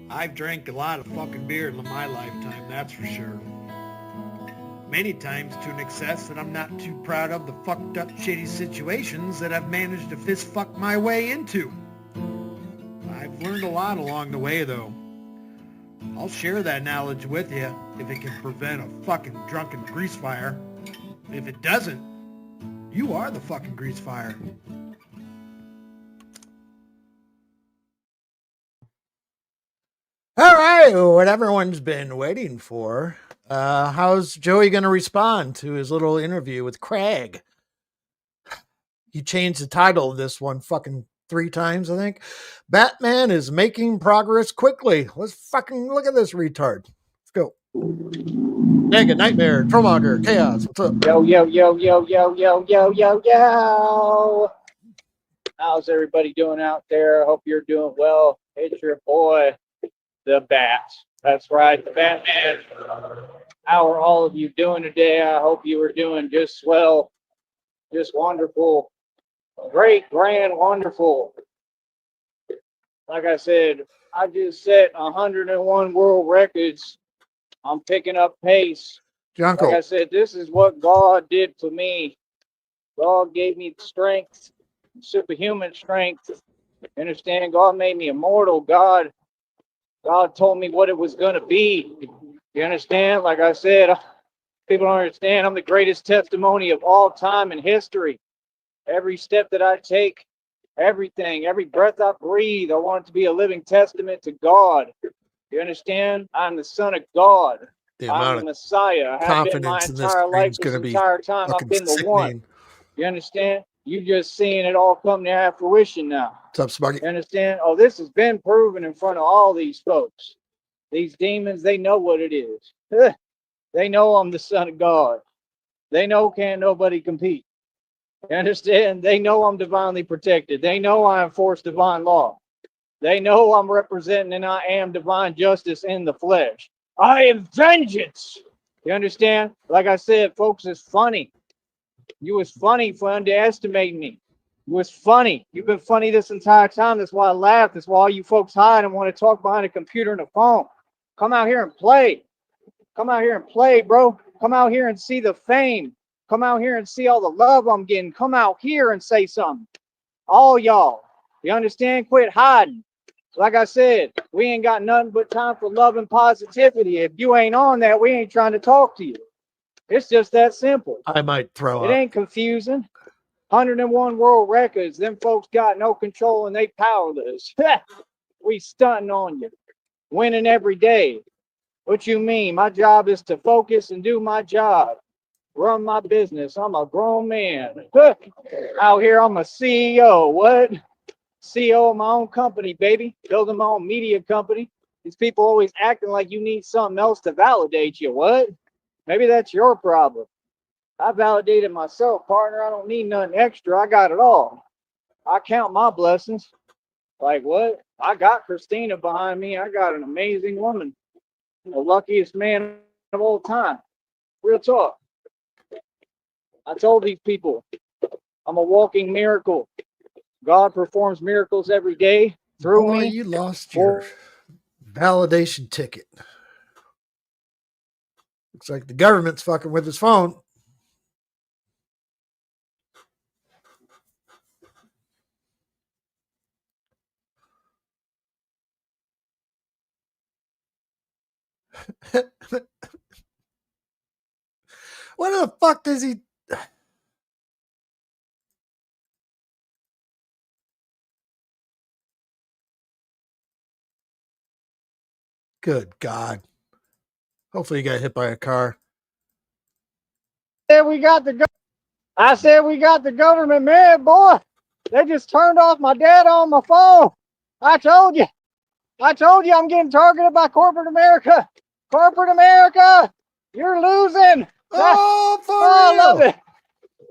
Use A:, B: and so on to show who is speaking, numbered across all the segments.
A: I've drank a lot of fucking beer in my lifetime, that's for sure. Many times to an excess that I'm not too proud of the fucked up shitty situations that I've managed to fist fuck my way into. I've learned a lot along the way though. I'll share that knowledge with you if it can prevent a fucking drunken grease fire. If it doesn't, you are the fucking grease fire.
B: All right, what everyone's been waiting for. How's Joey going to respond to his little interview with Craig? He changed the title of this one fucking 3 times, I think. Batman is making progress quickly. Let's fucking look at this retard. Let's go. Mega Nightmare, Trollmonger, Chaos. What's up?
C: Yo, yo, yo, yo, yo, yo, yo, yo, yo. How's everybody doing out there? I hope you're doing well. It's your boy, the Bat. That's right, the Batman. How are all of you doing today? I hope you are doing just swell, just wonderful, great, grand, wonderful. Like I said, I just set 101 world records. I'm picking up pace. Like I
B: Junko.
C: said, this is what God did for me. God gave me strength, superhuman strength. Understand? God made me immortal. God told me what it was going to be. You understand? Like I said, people don't understand. I'm the greatest testimony of all time in history. Every step that I take, everything, every breath I breathe, I want it to be a living testament to God. You understand? I'm the son of God.
B: The
C: I'm
B: amount
C: the
B: of
C: Messiah. I have been my
B: confidence in this
C: entire
B: stream
C: life.
B: is going
C: This
B: to be
C: entire time, I've
B: fucking
C: been the one.
B: sickening.
C: You understand? You just seeing it all come to fruition now.
B: What's up, Sparky?
C: You understand? Oh, this has been proven in front of all these folks. These demons, they know what it is. They know I'm the son of God. They know can't nobody compete. You understand? They know I'm divinely protected. They know I enforce divine law. They know I'm representing and I am divine justice in the flesh. I am vengeance. You understand? Like I said, folks, it's funny. You was funny for underestimating me. You was funny. You've been funny this entire time. That's why I laugh. That's why all you folks hide and want to talk behind a computer and a phone. Come out here and play. Come out here and play, bro. Come out here and see the fame. Come out here and see all the love I'm getting. Come out here and say something. All y'all. You understand? Quit hiding. Like I said, we ain't got nothing but time for love and positivity. If you ain't on that, we ain't trying to talk to you. It's just that simple.
B: I might throw
C: It
B: up.
C: ain't confusing. 101 world records. Them folks got no control and they powerless. We stunting on you. Winning every day. What you mean? My job is to focus and do my job. Run my business. I'm a grown man. Out here, I'm a CEO. What? CEO of my own company, baby. Building my own media company. These people always acting like you need something else to validate you. What? Maybe that's your problem. I validated myself, partner. I don't need nothing extra. I got it all. I count my blessings. Like what? I got Christina behind me. I got an amazing woman. The luckiest man of all time. Real talk. I told these people I'm a walking miracle. God performs miracles every day through
B: Boy,
C: me.
B: you lost your validation ticket. Looks like the government's fucking with his phone. What the fuck does he? Good God. Hopefully you got hit by a car.
C: I said we got the government, man, boy. They just turned off my data on my phone. I told you. I'm getting targeted by corporate America. Corporate America, you're losing.
B: Oh, for
C: I love
B: real.
C: it.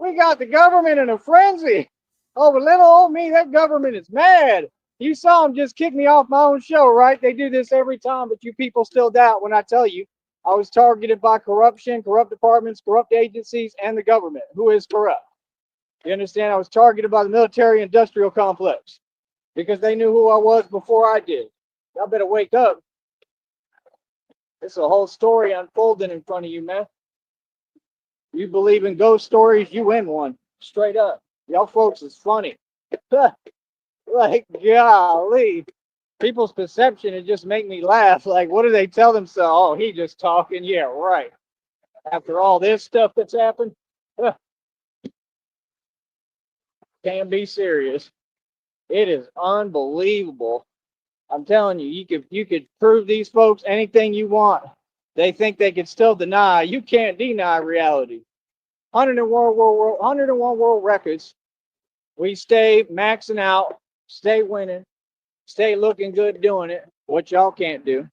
C: We got the government in a frenzy. Oh, but little old me, that government is mad. You saw them just kick me off my own show, right? They do this every time, but you people still doubt when I tell you I was targeted by corruption, corrupt departments, corrupt agencies, and the government, who is corrupt. You understand? I was targeted by the military industrial complex because they knew who I was before I did. Y'all better wake up. It's a whole story unfolding in front of you, man. You believe in ghost stories, you in one. Straight up. Y'all folks is funny. Like, golly. People's perception, it just make me laugh. Like, what do they tell themselves? Oh, he just talking. Yeah, right. After all this stuff that's happened, can't be serious. It is unbelievable. I'm telling you, you could prove these folks anything you want. They think they can still deny. You can't deny reality. 101 world records. We stay maxing out, stay winning, stay looking good doing it. What y'all can't do,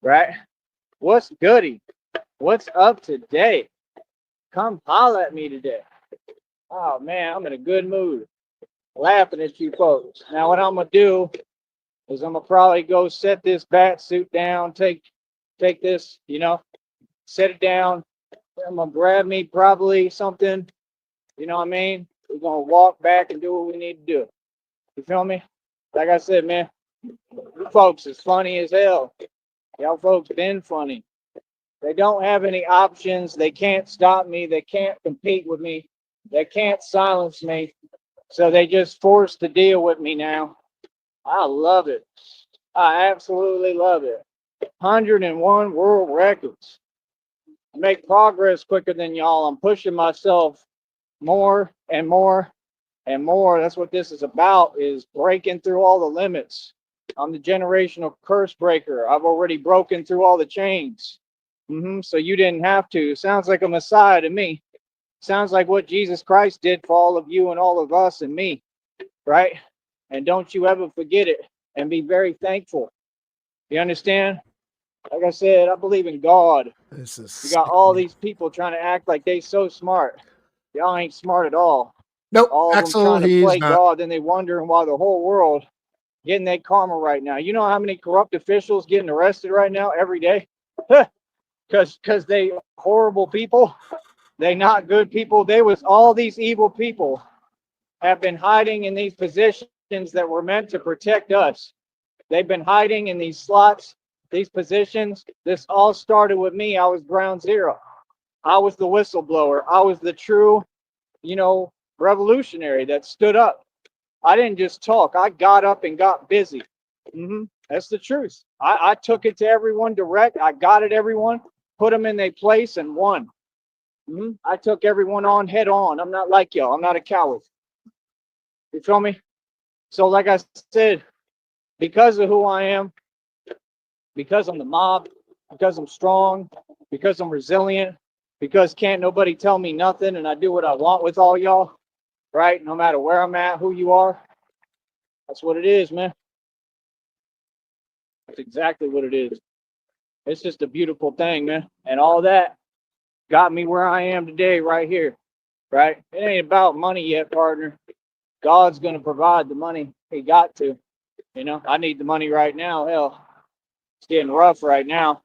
C: right? What's goody? What's up today? Come holler at me today. Oh man, I'm in a good mood. Laughing at you folks. Now what I'm gonna do is I'm gonna probably go set this bat suit down, take this, set it down. I'm gonna grab me probably something, you know what I mean? We're gonna walk back and do what we need to do. You feel me? Like I said, man, you folks is funny as hell. Y'all folks been funny. They don't have any options. They can't stop me. They can't compete with me. They can't silence me. So they just forced to deal with me now. I love it. I absolutely love it. 101 world records. I make progress quicker than y'all. I'm pushing myself more and more and more. That's what this is about, is breaking through all the limits. I'm the generational curse breaker. I've already broken through all the chains. So you didn't have to. Sounds like a Messiah to me. Sounds like what Jesus Christ did for all of you and all of us and me, right? And don't you ever forget it, and be very thankful. You understand? Like I said, I believe in God.
B: This is
C: You got all these people trying to act like they so smart. Y'all ain't smart at all.
B: nope.
C: All of them
B: Axel,
C: trying to
B: he's
C: play
B: not.
C: God, then they wondering why the whole world getting that karma right now. You know how many corrupt officials getting arrested right now every day? Because they horrible people. They not good people. They was all these evil people have been hiding in these positions that were meant to protect us. They've been hiding in these slots, these positions. This all started with me. I was ground zero. I was the whistleblower. I was the true, revolutionary that stood up. I didn't just talk. I got up and got busy. That's the truth. I took it to everyone direct. I got it, everyone, put them in their place and won. I took everyone on head on. I'm not like y'all. I'm not a coward. You feel me? So like I said, because of who I am, because I'm the mob, because I'm strong, because I'm resilient, because can't nobody tell me nothing and I do what I want with all y'all, right? No matter where I'm at, who you are. That's what it is, man. That's exactly what it is. It's just a beautiful thing, man. And all that got me where I am today, right here, right? It ain't about money yet, partner. God's going to provide the money. He got to. I need the money right now. Hell, it's getting rough right now.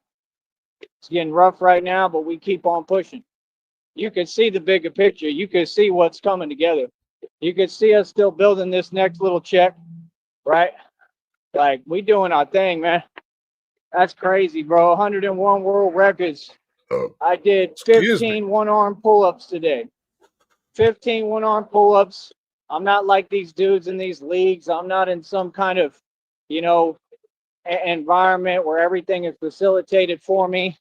C: It's getting rough right now, but we keep on pushing. You can see the bigger picture. You can see what's coming together. You can see us still building this next little check, right? Like, we doing our thing, man. That's crazy, bro. 101 world records. I did 15 one-arm pull-ups today. 15 one-arm pull-ups. I'm not like these dudes in these leagues. I'm not in some kind of, environment where everything is facilitated for me,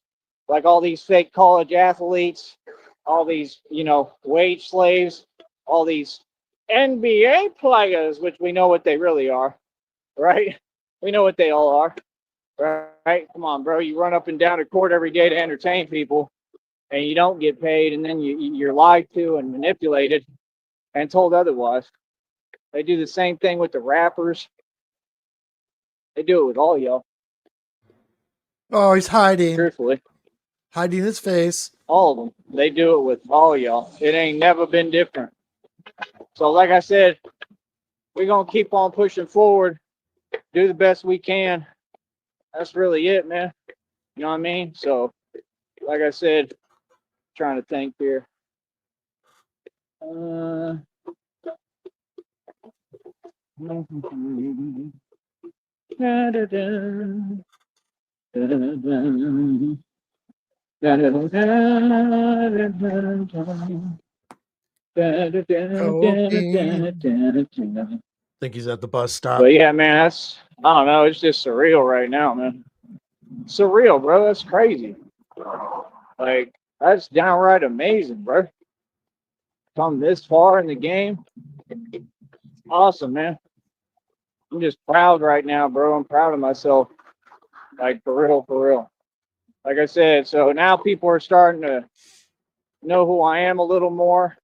C: like all these fake college athletes, all these, wage slaves, all these NBA players, which we know what they really are, right? We know what they all are, right? Come on, bro. You run up and down the court every day to entertain people, and you don't get paid, and then you're lied to and manipulated and told otherwise. They do the same thing with the rappers. They do it with all y'all.
B: Oh, he's hiding.
C: Truthfully.
B: Hiding his face.
C: All of them. They do it with all y'all. It ain't never been different. So like I said, we're going to keep on pushing forward, do the best we can. That's really it, man. You know what I mean? So like I said, trying to think here.
B: Think he's at the bus stop.
C: But yeah, man, I don't know. It's just surreal right now, man. Surreal, bro. That's crazy. Like, that's downright amazing, bro. Come this far in the game. Awesome, man. I'm just proud right now, bro. I'm proud of myself. Like, for real, for real. Like I said, so now people are starting to know who I am a little more.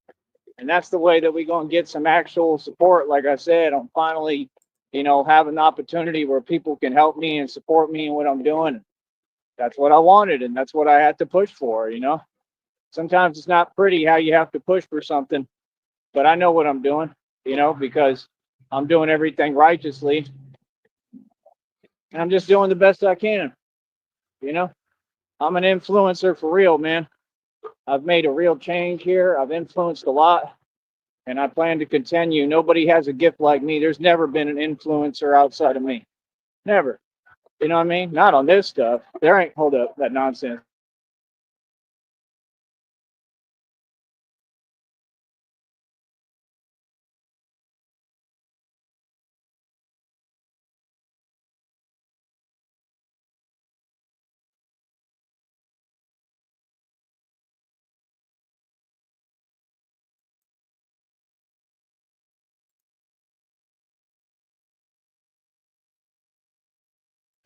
C: And that's the way that we're going to get some actual support. Like I said, I'm finally, have an opportunity where people can help me and support me in what I'm doing. That's what I wanted, and that's what I had to push for, Sometimes it's not pretty how you have to push for something, but I know what I'm doing, because I'm doing everything righteously. And I'm just doing the best I can, I'm an influencer for real, man. I've made a real change here. I've influenced a lot, and I plan to continue. Nobody has a gift like me. There's never been an influencer outside of me. Never. You know what I mean? Not on this stuff. There ain't, hold up, that nonsense.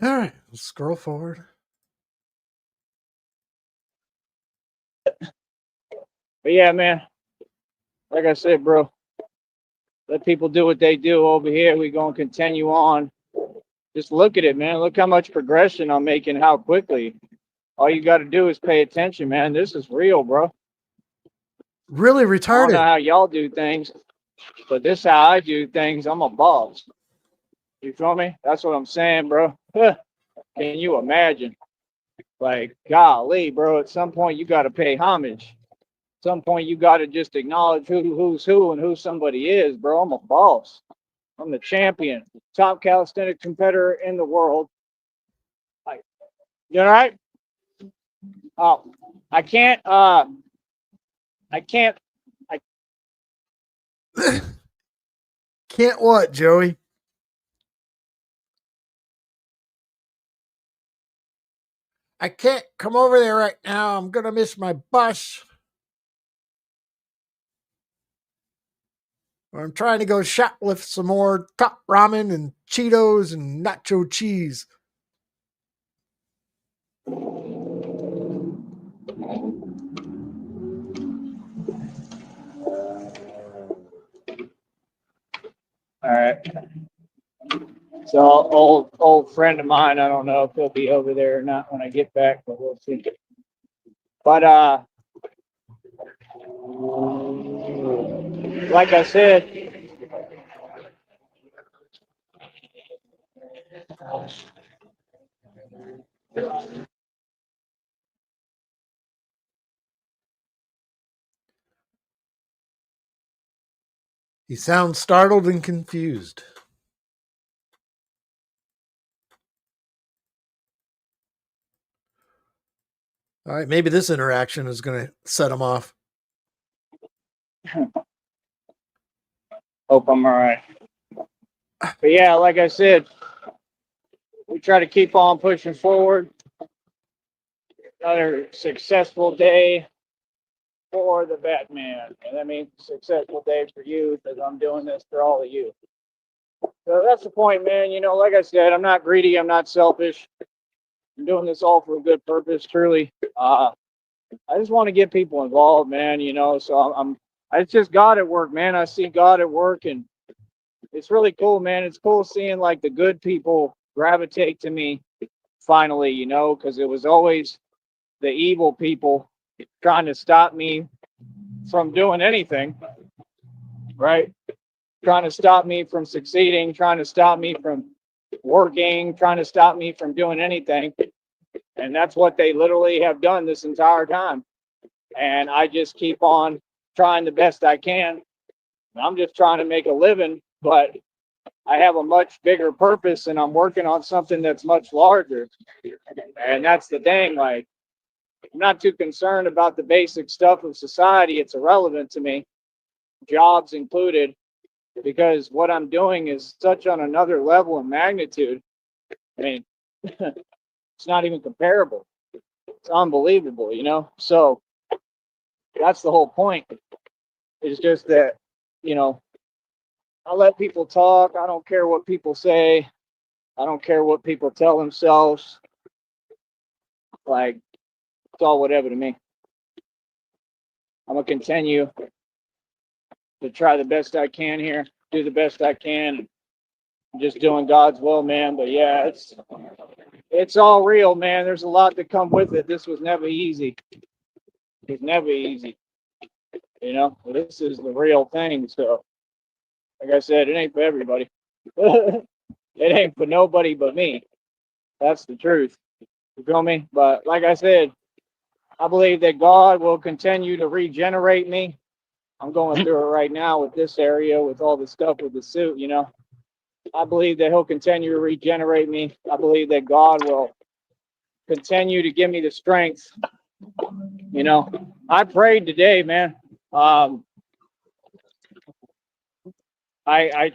B: All right, let's scroll forward.
C: But yeah, man, like I said, bro, let people do what they do over here. We're going to continue on. Just look at it, man. Look how much progression I'm making, how quickly. All you got to do is pay attention, man. This is real, bro.
B: Really
C: I don't know
B: retarded.
C: how y'all do things, but this is how I do things. I'm a boss. You feel me? That's what I'm saying, bro. Can you imagine? Like, golly, bro, at some point you got to pay homage. At some point you got to just acknowledge who's who and who somebody is, bro. I'm a boss. I'm the champion, top calisthenics competitor in the world. Like, you all right? Oh, I can't, I
B: Can't what, Joey? I can't come over there right now. I'm going to miss my bus. I'm trying to go shoplift some more top ramen and Cheetos and nacho cheese.
C: all right. So old friend of mine, I don't know if he'll be over there or not when I get back, but we'll see. But like I said,
B: He sounds startled and confused. All right, maybe this interaction is going to set him off.
C: hope I'm all right. But yeah, like I said, we try to keep on pushing forward. Another successful day for the Batman. And I mean, successful day for you because I'm doing this for all of you. So that's the point, man. Like I said, I'm not greedy. I'm not selfish. I'm doing this all for a good purpose, truly. I just want to get people involved, man, so I just God at work, man. I see God at work, and it's really cool, man. It's cool seeing like the good people gravitate to me finally, because it was always the evil people trying to stop me from doing anything, right? Trying to stop me from succeeding, trying to stop me from working, trying to stop me from doing anything. And that's what they literally have done this entire time. And I just keep on trying the best I can. I'm just trying to make a living, but I have a much bigger purpose and I'm working on something that's much larger. And that's the thing. Like, I'm not too concerned about the basic stuff of society. It's irrelevant to me, jobs included, because what I'm doing is such on another level of magnitude. I mean, it's not even comparable. It's unbelievable, you know? So that's the whole point. It's just that, you know, I let people talk. I don't care what people say. I don't care what people tell themselves. Like, it's all whatever to me. I'm going to continue to try the best I can here, do the best I can. I'm just doing God's will, man. But yeah, it's all real, man. There's a lot to come with it. This was never easy. It's never easy. You know, this is the real thing. So, like I said, it ain't for everybody. It ain't for nobody but me. That's the truth. You feel me? But like I said, I believe that God will continue to regenerate me. I'm going through it right now with this area, with all the stuff with the suit, you know. I believe that he'll continue to regenerate me. I believe that God will continue to give me the strength. You know, I prayed today, man. I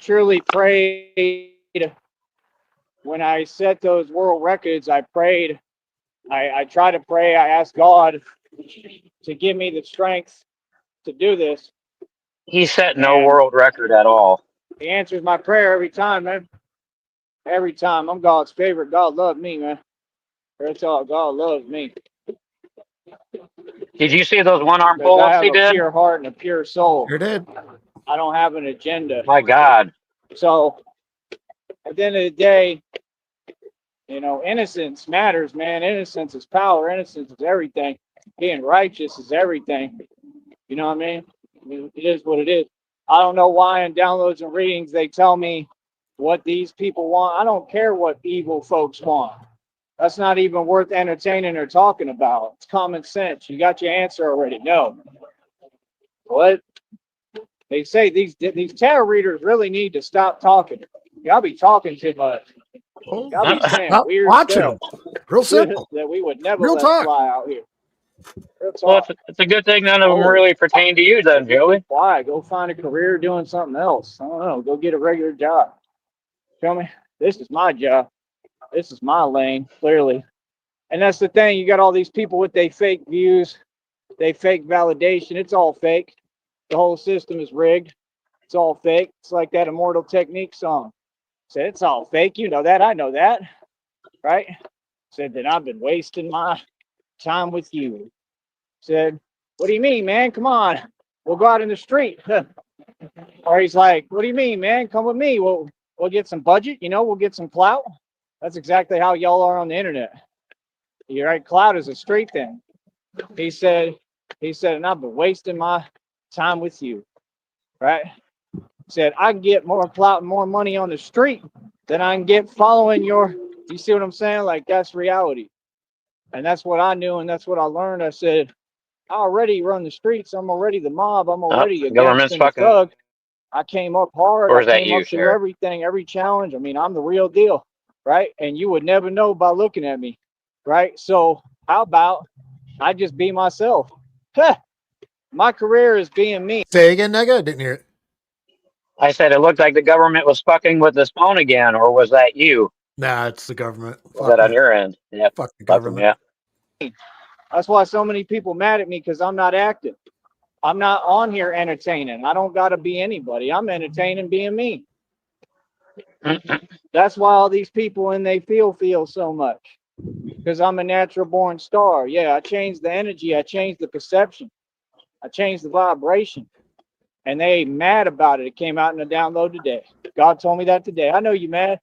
C: truly prayed when I set those world records. I prayed. I try to pray. I asked God to give me the strength to do this.
D: He set no
C: And
D: world record at all.
C: he answers my prayer every time, man. Every time. I'm God's favorite. God loves me, man. That's all. God loves me.
D: Did you see those one-arm
C: Because I
D: pull-ups
C: have
D: he
C: a
D: did?
C: pure heart and a pure soul.
B: Sure did.
C: I don't have an agenda.
D: My God.
C: So at the end of the day, you know, innocence matters, man. Innocence is power. Innocence is everything. Being righteous is everything. You know what I mean? It is what it is. I don't know why in downloads and readings they tell me what these people want. I don't care what evil folks want. That's not even worth entertaining or talking about. It's common sense. You got your answer already. No. What? They say these tarot readers really need to stop talking. Y'all be talking too much.
B: Oh,
C: Y'all be saying
B: stop
C: weird
B: watching
C: stuff
B: them. Real simple.
C: that we would never
B: Real
C: let
B: talk.
C: fly out here. Real
D: Well,
C: talk.
D: it's a good thing none of them
C: Oh,
D: really pertain to you then, Joey.
C: why? Go find a career doing something else. I don't know. Go get a regular job. Feel me? This is my job. This is my lane, clearly. And that's the thing. You got all these people with their fake views, they fake validation. It's all fake. The whole system is rigged. It's all fake. It's like that Immortal Technique song. Said it's all fake. You know that. I know that. Right? Said that I've been wasting my time with you. Said, what do you mean, man? Come on. We'll go out in the street. Or he's like, what do you mean, man? Come with me. We'll get some budget, you know, we'll get some clout. That's exactly how y'all are on the internet. You're right, clout is a street thing. He said, and I've been wasting my time with you. Right? He said, I can get more clout and more money on the street than I can get following you see what I'm saying? Like, that's reality. And that's what I knew, and that's what I learned. I said, I already run the streets. I'm already the mob. I'm already a
D: Government's
C: gangster and a
D: fucking,
C: thug. I came up hard.
D: or
C: I
D: is that
C: came
D: you,
C: up through
D: Sheriff?
C: everything, every challenge. I mean, I'm the real deal, right? And you would never know by looking at me, right? So how about I just be myself? My career is being me.
B: Say again, nigga. I didn't hear it.
D: I said it looked like the government was fucking with his phone again, or was that you?
B: Nah, it's the government.
D: Was
B: Fuck
D: that on
B: it.
D: your end? Yeah,
B: Fuck the
D: fuck them,
B: government.
D: yeah.
C: That's why so many people mad at me, because I'm not active. I'm not on here entertaining. I don't got to be anybody. I'm entertaining being me. That's why all these people and they feel so much, because I'm a natural born star. Yeah, I changed the energy. I changed the perception. I changed the vibration. And they mad about it. It came out in a download today. God told me that today. I know you mad.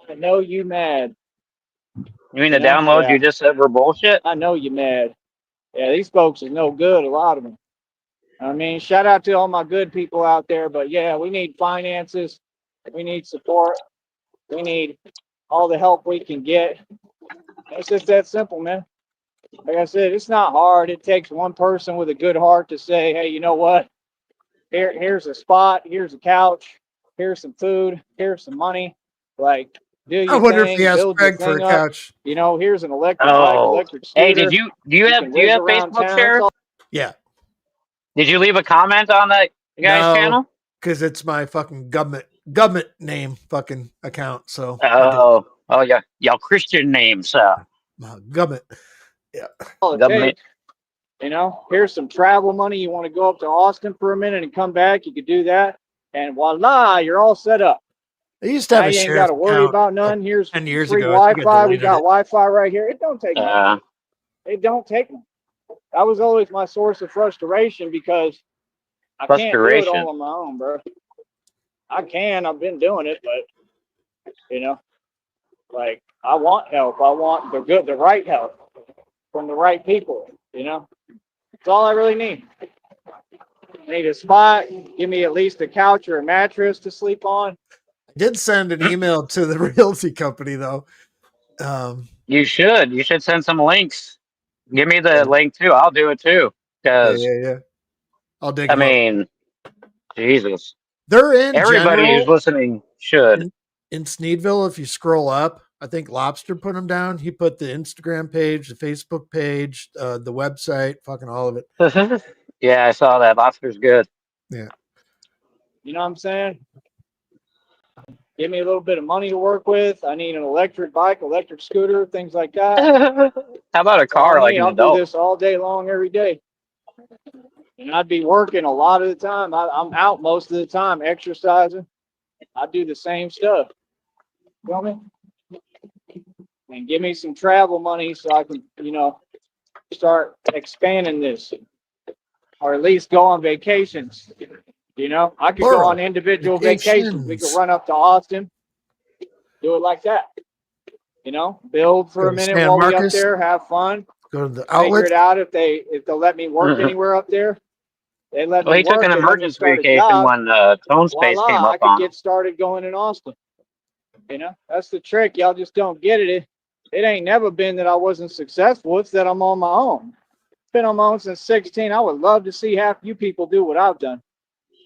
C: I know you mad.
D: You mean
C: You
D: the
C: know?
D: downloads
C: Yeah.
D: you just said were bullshit?
C: I know you mad. Yeah, these folks is no good, a lot of them. I mean, shout out to all my good people out there, but yeah, we need finances. We need support. We need all the help we can get. It's just that simple, man. Like I said, it's not hard. It takes one person with a good heart to say, hey, you know what? Here's a spot. Here's a couch. here's some food, here's some money. Like, do
B: I
C: your
B: wonder if he
C: thing,
B: asked
C: build your
B: Craig for a
C: thing up.
B: couch.
C: You know, here's an electric bike,
D: Oh,
C: electric
D: hey,
C: scooter.
D: do you
C: You
D: have
C: can whiz around
D: Facebook,
C: town. It's
D: Sheriff?
C: all
B: Yeah.
D: Did you leave a comment on that guy's
B: No,
D: channel?
B: because it's my fucking government name fucking account. So I did
D: Oh, yeah, your Christian name, sir.
B: government. Yeah.
C: it
D: Government.
C: takes. You know, here's some travel money. You want to go up to Austin for a minute and come back, you could do that. And voila, you're all set up.
B: I used to have
C: Now
B: a
C: you ain't got
B: sheriff
C: to worry
B: account
C: about none. Here's
B: 10 years
C: free
B: ago. I think I
C: Wi-Fi. We
B: deleted
C: got
B: it.
C: Wi-Fi right here. It don't take much.
D: Uh,
C: It don't take much. That was always my source of frustration because I can't do it all
D: frustration.
C: on my own, bro. I can. I've been doing it, but you know, like I want help. I want the right help from the right people. You know, that's all I really need. I need a spot. Give me at least a couch or a mattress to sleep on.
B: I did send an email to the realty company though.
D: You should. You should send some links. Give me
B: Yeah,
D: the link too. I'll do it too. Because
B: yeah. I'll dig
D: I
B: them up.
D: mean, Jesus,
B: They're in
D: everybody who's
B: general
D: listening should.
B: in Sneedville. If you scroll up, I think Lobster put them down. He put the Instagram page, the Facebook page, the website, fucking all of it.
D: Yeah, I saw that. Lobster's good.
B: Yeah.
C: You know what I'm saying? Give me a little bit of money to work with. I need an electric bike, electric scooter, things like that.
D: How about a
C: That's all I
D: car like
C: need.
D: an
C: I'll do
D: adult?
C: this all day long, every day. And I'd be working a lot of the time. I'm out most of the time exercising. I do the same stuff. Feel me? And give me some travel money so I can, you know, start expanding this, or at least go on vacations. You know, I could go
B: Plural.
C: on individual vacations. We could
B: Vacations.
C: run up to Austin, do it like that. You know, build for
B: Go
C: a
B: to
C: minute
B: San
C: while we up
B: Marcos.
C: there, have fun,
B: Go to the
C: figure
B: outlet.
C: it out. If they'll let me work anywhere up there, they let
D: Well,
C: me
D: he took
C: work.
D: an
C: They let me
D: emergency
C: start a
D: vacation
C: job.
D: when Tone Space came
C: Voila, I
D: up
C: could
D: on him.
C: get started going in Austin. You know, that's the trick. Y'all just don't get it. It ain't never been that I wasn't successful. It's that I'm on my own. Been on my own since 16. I would love to see half you people do what I've done.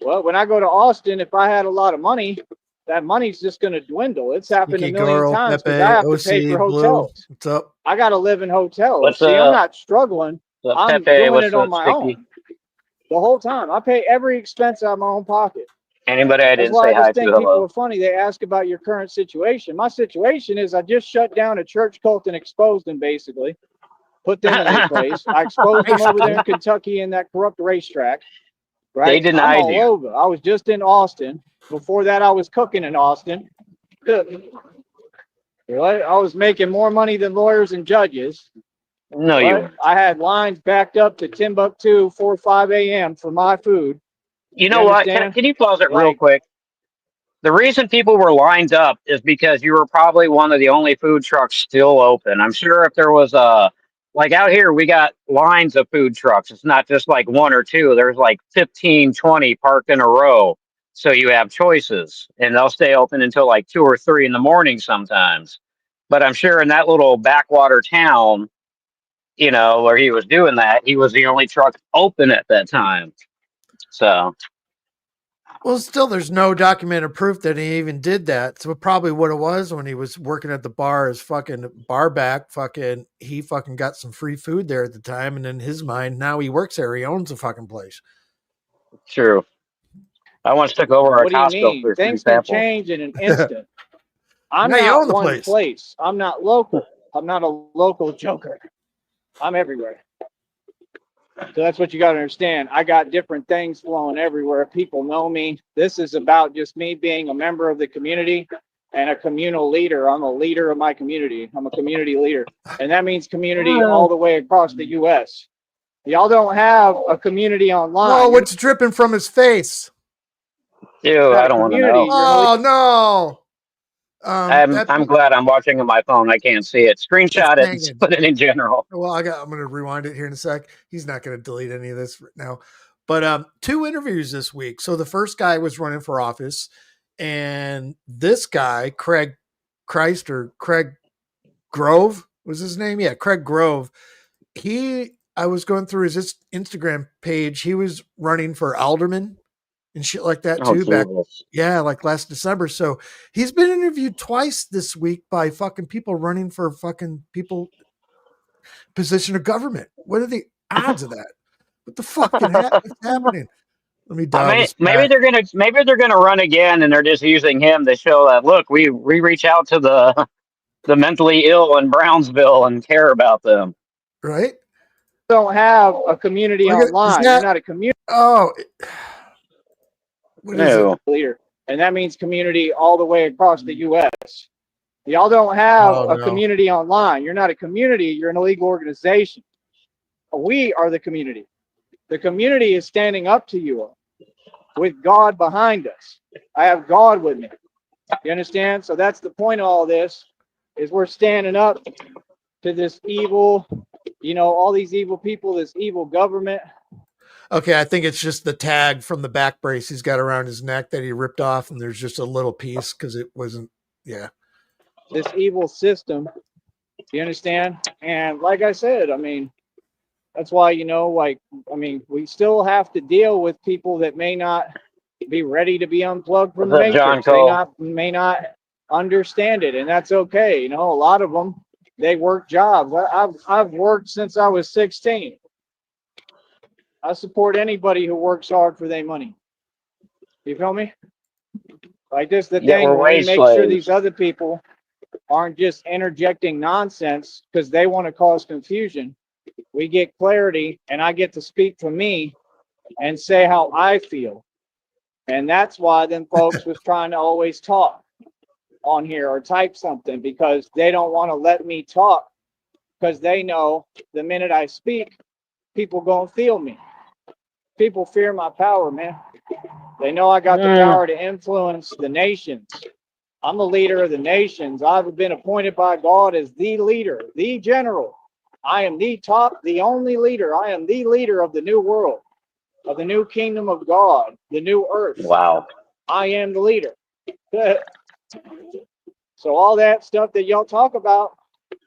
C: Well, when I go to Austin, if I had a lot of money, that money's just going to dwindle. It's happened a
B: Sneaky
C: million
B: Girl,
C: times because I
B: Pepe,
C: have to pay for
B: OC, Blue.
C: hotels.
B: What's up?
C: I got to live in hotels.
D: What's
C: See, I'm not struggling. I'm
D: Pepe?
C: doing
D: What's
C: it on
D: up,
C: my
D: Sticky?
C: own the whole time. I pay every expense out of my own pocket.
D: Anybody I
C: That's
D: didn't
C: why
D: say
C: I
D: hi
C: just
D: to,
C: think people
D: hello.
C: are funny. They ask about your current situation. My situation is I just shut down a church cult and exposed them, basically. Put them in their place. I exposed them over there in Kentucky in that corrupt racetrack.
D: They
C: Right? I'm
D: denied
C: all
D: you.
C: over. I was just in Austin. Before that, I was cooking in Austin. Right? I was making more money than lawyers and judges.
D: No, you
C: Right?
D: weren't.
C: I had lines backed up to Timbuktu 4 or 5 a.m. for my food.
D: You
C: You
D: know what?
C: understand?
D: Can you pause it real
C: Like,
D: quick? The reason people were lined up is because you were probably one of the only food trucks still open. I'm sure if there was like out here, we got lines of food trucks. It's not just like one or two. There's like 15, 20 parked in a row. So you have choices and they'll stay open until like 2 or 3 in the morning sometimes. But I'm sure in that little backwater town, you know, where he was doing that, he was the only truck open at that time. So
B: Well, still, there's no documented proof that he even did that. So probably what it was when he was working at the bar is fucking bar back. Fucking, he fucking got some free food there at the time, and in his mind, now he works there. He owns the fucking place.
D: true. I once took over a
C: what do you
D: Costco
C: mean?
D: for free
C: Things can
D: sample.
C: change in an instant. I'm
B: Now you
C: not
B: own the
C: one
B: place.
C: place. I'm not local. I'm not a local joker. I'm everywhere. So that's what you got to understand. I got different things flowing everywhere. People know me. This is about just me being a member of the community and a communal leader. I'm a leader of my community. I'm a community leader. And that means community all the way across the U.S. Y'all don't have a community online.
B: Oh,
C: You're
B: what's dripping from his face?
D: Ew,
C: not
D: I
C: a
D: don't want to
C: community.
D: know.
C: You're an elite.
B: Oh no.
D: I'm glad I'm watching on my phone. I can't see it.
B: It's
D: Screenshot it and
B: hanging.
D: put it in general.
B: Well, I'm going to rewind it here in a sec. He's not going to delete any of this right now. But 2 interviews this week. So the first guy was running for office, and this guy, Craig Grove was his name. Yeah, Craig Grove. I was going through his Instagram page. He was running for alderman and shit like that
D: Oh,
B: too. Back,
D: Jesus.
B: yeah, like last December. So he's been interviewed twice this week by fucking people running for fucking people position of government. What are the odds of that? What the fuck what's happening? Let me
D: I
B: dial
D: mean,
B: this back.
D: maybe they're gonna run again, and they're just using him to show that look, we reach out to the mentally ill in Brownsville and care about them.
B: Right?
C: Don't have a community
B: Look at is
C: online. You're
B: that?
C: not a community
B: Oh, what is it?
D: No.
C: leader, and that means community all the way across the U.S. Y'all don't have
B: Oh
C: a
B: no.
C: community online. You're not a community. You're an illegal organization. We are the community. The community is standing up to you with God behind us. I have God with me. You understand? So that's the point of all this, is we're standing up to this evil, all these evil people, this evil government.
B: Okay, I think it's just the tag from the back brace he's got around his neck that he ripped off, and there's just a little piece because it wasn't. Yeah.
C: This evil system. You understand? And like I said, I mean, that's why, we still have to deal with people that may not be ready to be unplugged from the
D: What's up, John
C: matrix. They
D: Cole?
C: may not understand it, and that's okay. A lot of them, they work jobs. I've worked since I was 16. I support anybody who works hard for their money. You feel me? Like this, the
D: Yet
C: thing,
D: we're
C: when we
D: wage
C: make sure these
D: slaves.
C: other people aren't just interjecting nonsense because they want to cause confusion, we get clarity, and I get to speak for me and say how I feel. And that's why them folks was trying to always talk on here or type something, because they don't want to let me talk, because they know the minute I speak, people gonna feel me. People fear my power, man. They know I got the power to influence the nations. I'm the leader of the nations. I've been appointed by God as the leader, the general. I am the top, the only leader. I am the leader of the new world, of the new kingdom of God, the new earth.
D: Wow.
C: I am the leader. So all that stuff that y'all talk about,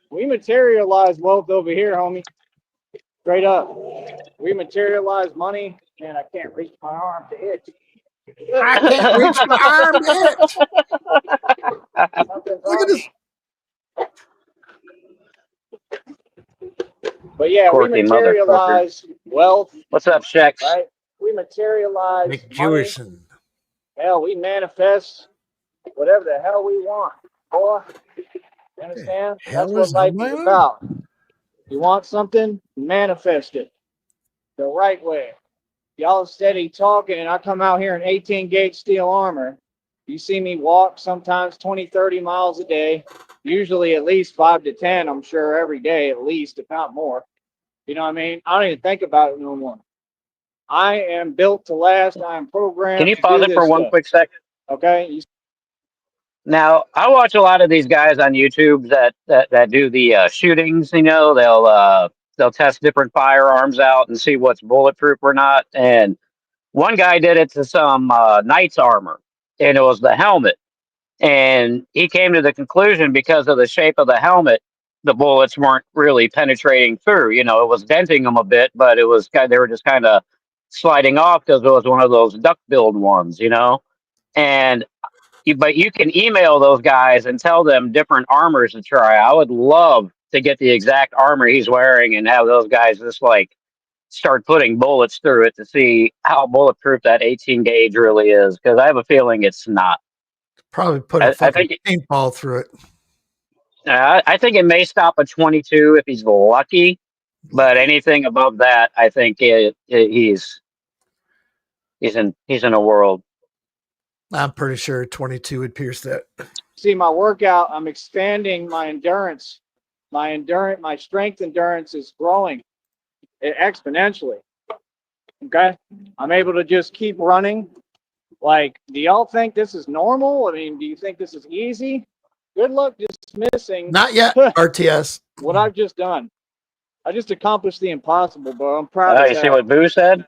C: we materialize wealth over here, homie. Straight up. We materialize money. Man, I can't reach my arm to itch.
B: I can't reach my arm to itch.
C: Something's
B: Look at
C: on
B: this.
C: me. But yeah, we
D: Quirky motherfucker.
C: materialize wealth,
D: What's up, Shex?
C: right? We materialize money.
B: McJewison.
C: Hell, we manifest whatever the hell we want. Boy, you understand? That's
B: Hell
C: what
B: is on
C: life
B: my
C: is
B: arm.
C: about. You want something, manifest it the right way. Y'all steady talking, and I come out here in 18 gauge steel armor. You see me walk sometimes 20, 30 miles a day, usually at least 5 to 10, I'm sure, every day at least, if not more. You know what I mean? I don't even think about it no more. I am built to last. I am
D: Can
C: programmed
D: you
C: to
D: pause
C: do
D: it for
C: this
D: one
C: stuff.
D: quick second?
C: Okay?
D: Now, I watch a lot of these guys on YouTube that do the shootings. They'll test different firearms out and see what's bulletproof or not. And one guy did it to some knight's armor, and it was the helmet. And he came to the conclusion, because of the shape of the helmet, the bullets weren't really penetrating through. It was denting them a bit, but they were just kind of sliding off because it was one of those duck-billed ones. And but you can email those guys and tell them different armors to try. I would love to get the exact armor he's wearing and have those guys just like start putting bullets through it to see how bulletproof that 18 gauge really is, because I have a feeling it's not.
B: Probably put a
D: I
B: fucking
D: think
B: paintball through it.
D: I think it may stop at 22 if he's lucky, but
B: Lucky.
D: anything above that, I think he's in a world.
B: I'm pretty sure 22 would pierce that.
C: See my workout, I'm expanding my endurance. My strength endurance is growing exponentially. Okay? I'm able to just keep running. Like, do y'all think this is normal? I mean, do you think this is easy? Good luck dismissing
B: Not yet, RTS.
C: what I've just done. I just accomplished the impossible, bro. I'm proud as
D: You see
C: hell.
D: what Boo said?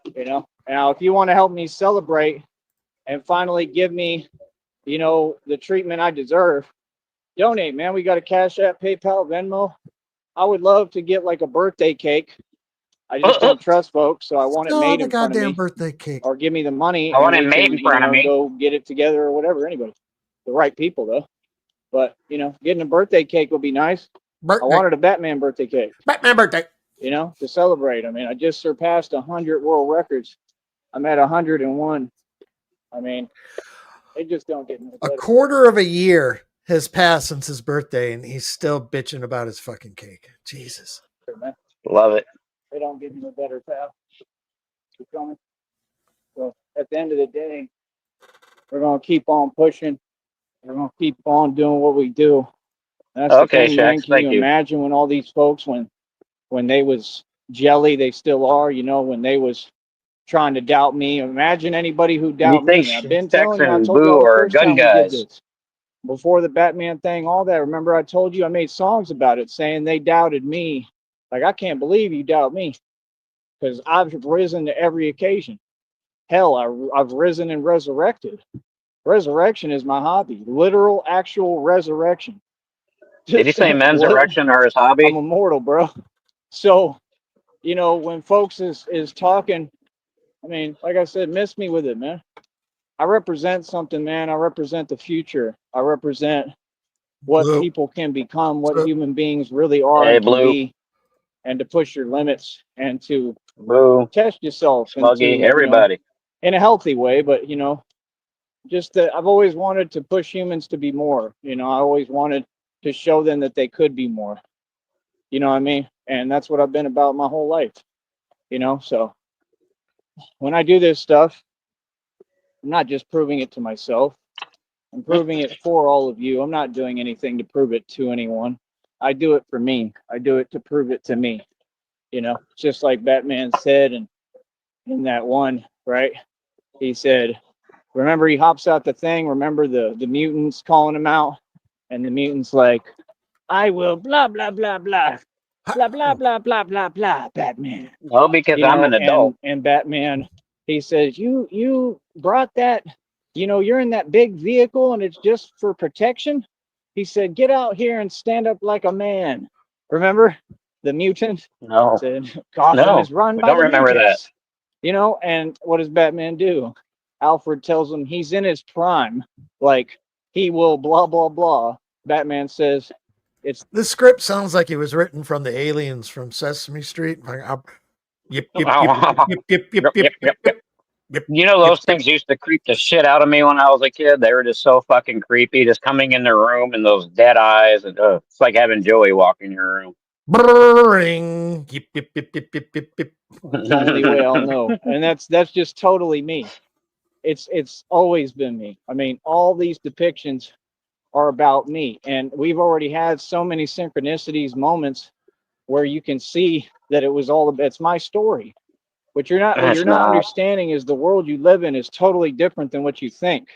C: Now, if you want to help me celebrate and finally give me, the treatment I deserve, donate, man. We got a Cash App, PayPal, Venmo. I would love to get like a birthday cake I just don't trust folks, so I want it
B: Still on
C: made
B: the
C: in front of
B: goddamn
C: me,
B: birthday cake.
C: or give me the money
D: I
C: and
D: want it
C: we
D: made
C: can,
D: in front of me.
C: go get it together or whatever. Anybody, the right people though. But getting a birthday cake would be nice. I
B: Birthday.
C: wanted a Batman birthday cake,
B: Batman birthday.
C: to celebrate. I mean, I just surpassed 100 world records. I'm at 101. I mean, they just don't get no
B: A
C: better.
B: quarter of a year has passed since his birthday, and he's still bitching about his fucking cake. Jesus.
C: Man.
D: Love it.
C: They don't get no better, pal. You feel me? So at the end of the day, we're gonna keep on pushing. We're gonna keep on doing what we do. And that's the
D: Okay,
C: thing, man.
D: Shax.
C: Can you
D: Thank you.
C: imagine when all these folks, when they was jelly, they still are. When they was trying to doubt me. Imagine anybody who
D: You
C: doubt
D: think
C: me. I've been telling you. I
D: Shax and
C: told
D: Boo
C: y'all the
D: are
C: first
D: gun
C: time we did
D: guys?
C: this. Before the Batman thing, all that. Remember, I told you I made songs about it, saying they doubted me. Like, I can't believe you doubt me, because I've risen to every occasion. Hell, I've risen and resurrected. Resurrection is my hobby. Literal, actual resurrection.
D: Did he say men's
C: What?
D: erection or his
C: I'm
D: hobby?
C: immortal, bro. So, when folks is talking, I mean, like I said, miss me with it, man. I represent something, man. I represent the future. I represent what
B: Blue.
C: people can become, what
B: Blue.
C: human beings really are
D: Hey,
C: and can
D: Blue.
C: be, and to push your limits and to
D: Boo.
C: test yourself and
D: Smuggy.
C: to,
D: Everybody.
C: in a healthy way, but, just that I've always wanted to push humans to be more. I always wanted to show them that they could be more. You know what I mean? And that's what I've been about my whole life. So when I do this stuff, I'm not just proving it to myself. I'm proving it for all of you. I'm not doing anything to prove it to anyone. I do it for me. I do it to prove it to me. Just like Batman said in that one, right? He said, remember, he hops out the thing. Remember the mutants calling him out, and the mutants like, I will blah blah blah blah blah blah blah blah blah blah Batman.
D: No, because I'm an adult.
C: And Batman, he says, you brought that, you're in that big vehicle and it's just for protection. He said, get out here and stand up like a man. Remember the mutant
D: No.
C: said, Gotham is
D: No.
C: run
D: I
C: by
D: don't
C: the
D: remember that.
C: mutants. And what does Batman do? Alfred tells him he's in his prime, like he will blah blah blah. Batman says,
B: This script sounds like it was written from the aliens from Sesame Street. Like, yip, yip, yip, yip, yip, yip, yip, yip, yip, yip,
D: You know,
B: yip,
D: those things used to creep the shit out of me when I was a kid. They were just so fucking creepy, just coming in the room and those dead eyes. And it's like having Joey walk in your room.
B: brrring, yip, yip, yip, yip, yip, yip, yip.
C: it's the only way I'll know. And that's just totally me. It's always been me. I mean, all these depictions are about me. And we've already had so many synchronicities, moments where you can see that it was all it's my story. What you're
D: It's
C: not
D: not.
C: understanding is the world you live in is totally different than what you think.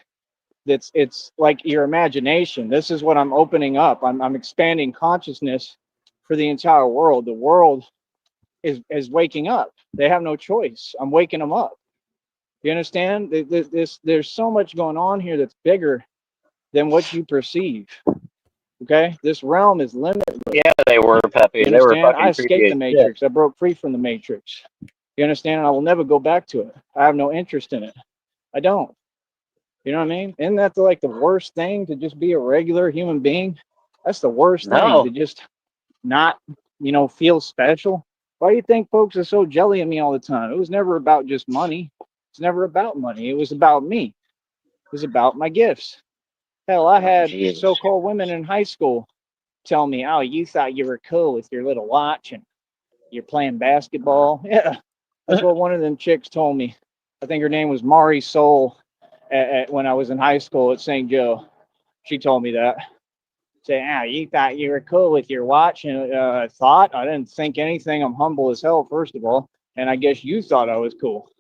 C: It's like your imagination. This is what I'm opening up. I'm expanding consciousness for the entire world. The world is waking up. They have no choice. I'm waking them up. You understand? There's so much going on here that's bigger than what you perceive. Okay, this realm is limitless.
D: Yeah, they were, Peppy.
C: You
D: They were
C: understand? I
D: fucking creepy
C: escaped
D: as
C: the
D: shit.
C: matrix. I broke free from the matrix. You understand? And I will never go back to it. I have no interest in it. I don't. You know what I mean? Isn't that like the worst thing, to just be a regular human being? That's the worst thing, to
D: No.
C: just not, feel special. Why do you think folks are so jelly at me all the time? It was never about just money. It's never about money. It was about me. It was about my gifts. Hell, I
D: Oh,
C: had
D: Jesus.
C: so-called women in high school tell me, oh, you thought you were cool with your little watch and you're playing basketball. Yeah, that's what one of them chicks told me. I think her name was Mari Soul. When I was in high school at St. Joe, she told me that. Say, you thought you were cool with your watch, and I thought I didn't think anything. I'm humble as hell, first of all, and I guess you thought I was cool.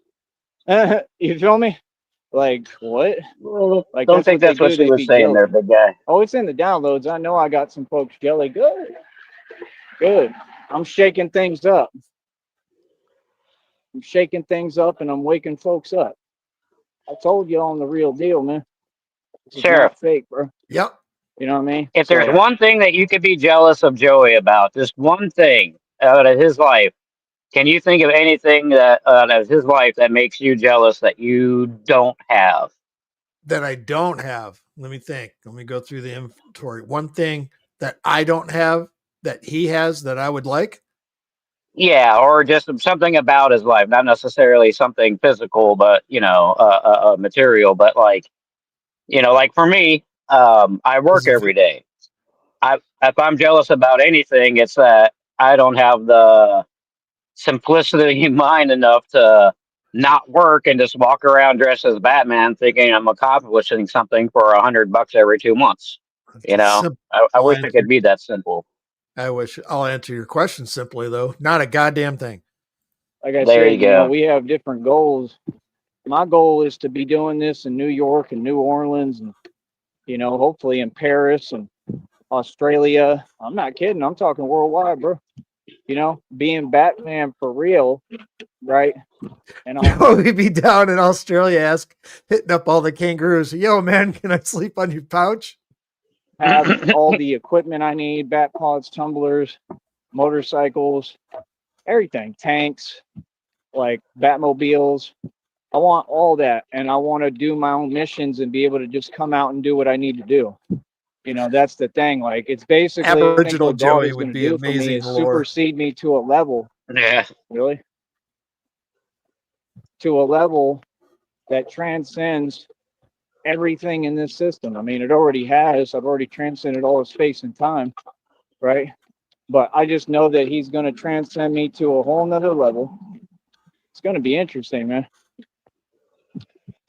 C: You feel me? Like what?
D: Well,
C: Like
D: don't
C: that's
D: think
C: what they
D: that's what
C: do.
D: she
C: They
D: was
C: be
D: saying there,
C: jelly.
D: big guy.
C: Oh, it's in the downloads. I know I got some folks jelly. Good, good. I'm shaking things up. I'm shaking things up, and I'm waking folks up. I told you on the real deal, man. This is
D: Sheriff,
C: not fake, bro.
B: Yep.
C: You know what I mean?
D: if there's
C: So
D: one thing that you could be jealous of Joey about, just one thing out of his life, Can you think of anything that of his life that makes you jealous that you don't have?
B: That I don't have. Let me think. Let me go through the inventory. One thing that I don't have that he has that I would like.
D: Yeah, or just something about his life, not necessarily something physical, but material. But like like for me, I
B: Is
D: work
B: it
D: every day. If I'm jealous about anything, it's that I don't have the simplicity in mind enough to not work and just walk around dressed as Batman, thinking I'm accomplishing something for $100 every 2 months.
B: the
D: I
B: simple
D: wish it could
B: answer?
D: be that simple.
B: I wish I'll answer your question simply though. Not a goddamn thing.
C: Like I
D: There you
C: said,
D: go.
C: we have different goals. My goal is to be doing this in New York and New Orleans and, hopefully in Paris and Australia. I'm not kidding. I'm talking worldwide, bro. Being Batman for real, right? And I'll
B: We'd be down in Australia hitting up all the kangaroos. Yo, man, can I sleep on your couch?
C: have all the equipment I need, bat pods, tumblers, motorcycles, everything, tanks, like Batmobiles. I want all that. And I want to do my own missions and be able to just come out and do what I need to do. That's the thing. Like, it's basically, I think
B: Aboriginal
C: what God
B: Joey
C: is going
B: would
C: to
B: be
C: do for me
B: amazing
C: is
B: lore.
C: supersede me to a level,
D: Yeah.
C: really, to a level that transcends everything in this system. I mean, it already has. I've already transcended all of space and time, right? But I just know that he's going to transcend me to a whole nother level. It's going to be interesting, man.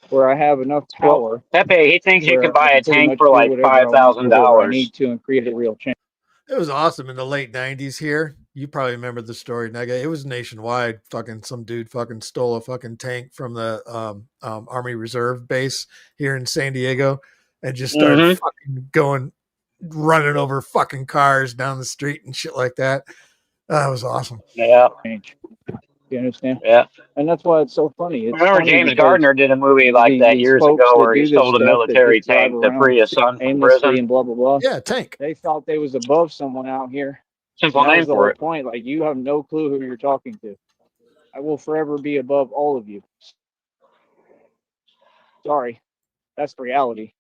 C: Where I have enough
D: Well,
C: power
D: Pepe, he thinks you can
C: where I
D: buy
C: can
D: a
C: pretty
D: tank
C: much
D: for
C: do
D: like
C: whatever
D: five
C: I want
D: thousand
C: wherever I need
D: dollars.
C: to and create a real change.
B: It was awesome in the late 90s here. You probably remember the story, Nega. It was nationwide. Fucking some dude fucking stole a fucking tank from the Army Reserve base here in San Diego and just started
D: Mm-hmm.
B: fucking running over fucking cars down the street and shit like that. That was awesome.
D: Yeah.
C: You understand?
D: Yeah.
C: And that's why it's so funny. It's
D: Remember
C: funny
D: James
C: because
D: Gardner did a movie like that
C: these
D: years
C: folks
D: ago
C: that
D: where he
C: do this
D: stole a
C: stuff that
D: military
C: just drive
D: tank to
C: around
D: free his son from
C: aimlessly
D: prison.
C: and blah blah blah,
B: Yeah, tank.
C: they thought they was above someone out here.
D: Simple
C: And that
D: name
C: was the
D: for
C: whole
D: it.
C: point. Like, you have no clue who you're talking to. I will forever be above all of you. Sorry, that's the reality.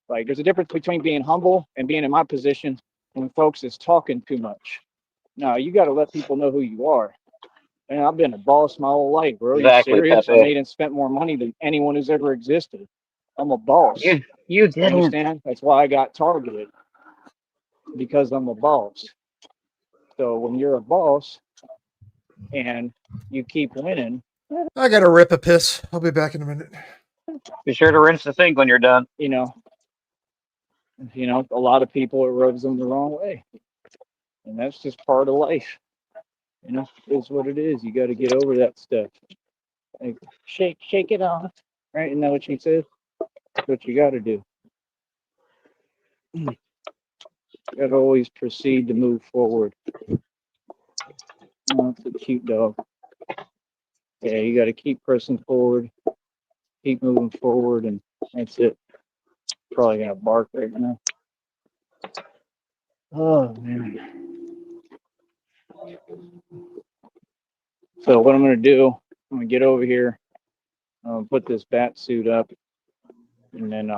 C: Like, there's a difference between being humble and being in my position when folks is talking too much. No, you got to let people know who you are. And I've been a boss my whole life, bro. Are you
D: Exactly,
C: serious? I
D: Pepe.
C: made and spent more money than anyone who's ever existed. I'm a boss.
D: You didn't.
C: Understand? That's why I got targeted, because I'm a boss. So when you're a boss and you keep winning,
B: I gotta rip a piss. I'll be back in a minute.
D: Be sure to rinse the sink when you're done.
C: a lot of people, it rubs them the wrong way. And that's just part of life. It's what it is. You got to get over that stuff. Like, shake it off. Right? Isn't that what she said? That's what you got to do. You got to always proceed to move forward. Oh, it's a cute dog. Yeah, you got to keep pressing forward, keep moving forward, and that's it. Probably gonna bark right now. Oh man. So what I'm gonna do, I'm gonna get over here, put this bat suit up, and then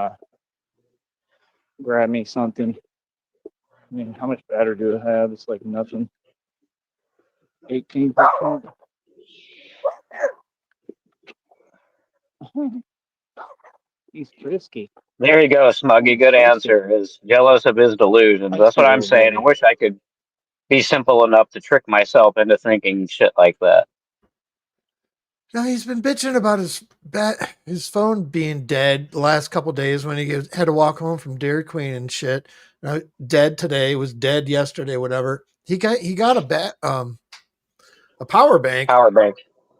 C: grab me something. I mean, how much battery do I have? It's like nothing. 18%. He's frisky.
D: There you go, Smuggy. Good
C: Frisky.
D: answer. Is jealous of his delusions.
C: That's
D: That's
C: the
D: what I'm
C: little
D: saying. I
C: buddy.
D: wish I could be simple enough to trick myself into thinking shit like that.
B: No, he's been bitching about his phone being dead the last couple days when he had to walk home from Dairy Queen and shit. Dead today, was dead yesterday, whatever. He got a power bank
D: Power bank.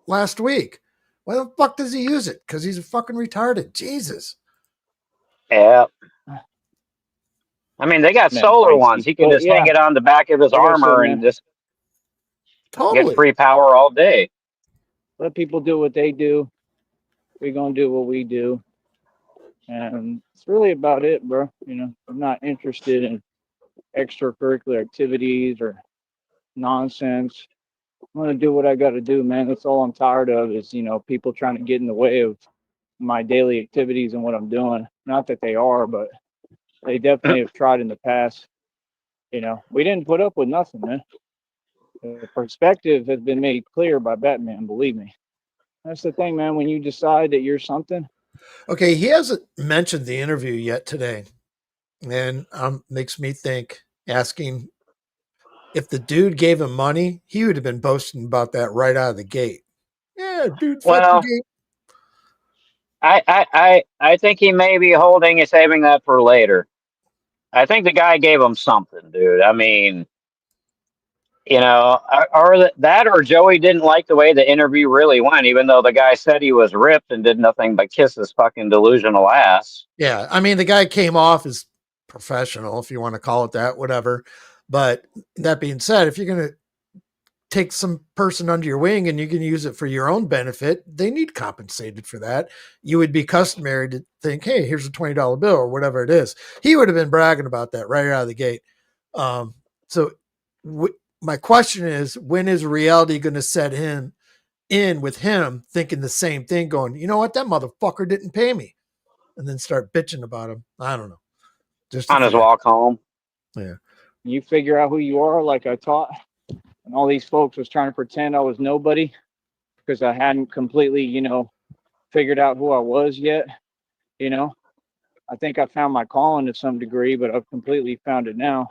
B: last week. Why the fuck does he use it? Because he's a fucking retarded. Jesus.
D: Yeah. I mean, they got
C: Man,
D: solar ones.
C: feisty.
D: He can
C: But
D: just hang
C: yeah,
D: it on the back of his
C: like I said,
D: armor and
C: man,
D: just get
B: Totally.
D: free power all day.
C: let people do what they do. We're gonna do what we do. And it's really about it, bro. I'm not interested in extracurricular activities or nonsense. I'm gonna do what I got to do, man. That's all I'm tired of is people trying to get in the way of my daily activities and what I'm doing. Not that they are, but they definitely have tried in the past. We didn't put up with nothing, man. The perspective has been made clear by Batman. Believe me. That's the thing, man. When you decide that you're something,
B: Okay, he hasn't mentioned the interview yet today, and makes me think, asking if the dude gave him money, he would have been boasting about that right out of the gate. Yeah, dude, fucking
D: Well,
B: gave.
D: I think he may be holding and saving that for later. I think the guy gave him something, dude. I mean, or that or Joey didn't like the way the interview really went, even though the guy said he was ripped and did nothing but kiss his fucking delusional ass.
B: Yeah, I mean, the guy came off as professional, if you want to call it that, whatever. But that being said, if you're going to take some person under your wing and you can use it for your own benefit, they need compensated for that. You would be customary to think, hey, here's a $20 bill or whatever it is. He would have been bragging about that right out of the gate. So my question is, when is reality going to set him in with him thinking the same thing, going, you know what, that motherfucker didn't pay me, and then start bitching about him? I don't know. Just
D: On his walk home.
B: Yeah.
C: you figure out who you are, like I taught, and all these folks was trying to pretend I was nobody because I hadn't completely, figured out who I was yet. I think I found my calling to some degree, but I've completely found it now.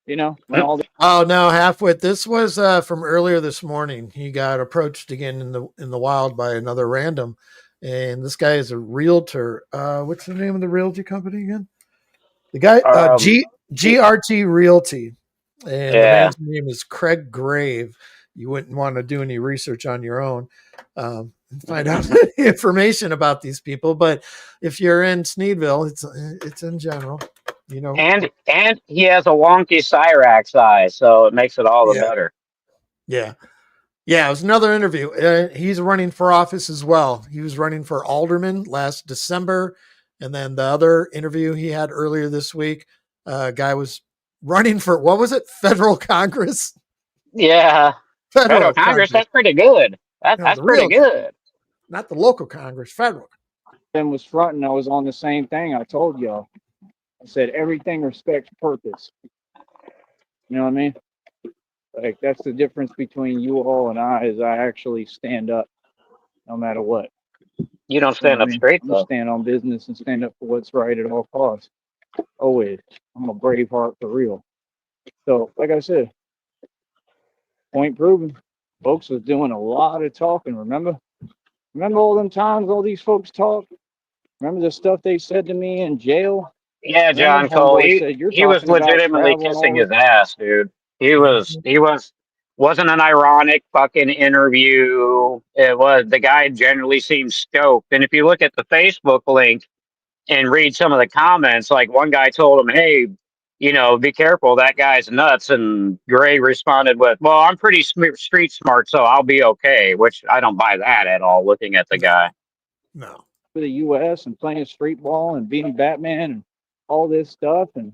C: When all
B: Oh no, halfwit. This was from earlier this morning. He got approached again in the wild by another random, and this guy is a realtor. What's the name of the realty company again? The guy GRT Realty, and the
D: Yeah.
B: man's name is Craig Grave. You wouldn't want to do any research on your own and find out information about these people, but if you're in Sneedville, it's in general.
D: And he has a wonky Cyrax eye, so it makes it all the
B: Yeah.
D: better.
B: Yeah. Yeah, it was another interview. He's running for office as well. He was running for alderman last December. And then the other interview he had earlier this week, guy was running for, what was it? Federal Congress?
D: Yeah. Federal Congress, that's pretty good.
B: No,
D: That's
B: the
D: pretty
B: real
D: good.
B: not the local Congress, federal.
C: them was fronting, I was on the same thing I told y'all. I said everything respects purpose. You know what I mean? Like that's the difference between you all and I is I actually stand up no matter what.
D: You don't
C: You know
D: stand
C: what I
D: up
C: mean?
D: straight,
C: I'm gonna
D: though.
C: stand on business and stand up for what's right at all costs. Always. I'm a brave heart for real. So, like I said, point proven. Folks was doing a lot of talking, remember? Remember all them times all these folks talked? Remember the stuff they said to me in jail?
D: Yeah,
C: Remember
D: John Cole.
C: homeboy said, you're
D: He was
C: talking about
D: legitimately
C: traveling
D: kissing
C: all
D: his ass, dude. Wasn't an ironic fucking interview. It was, the guy generally seemed stoked. And if you look at the Facebook link and read some of the comments, like one guy told him, hey, be careful, that guy's nuts. And Gray responded with, well, I'm pretty street smart, so I'll be okay, which I don't buy that at all, looking at the guy.
B: No.
C: for the US and playing street ball and being Batman and all this stuff and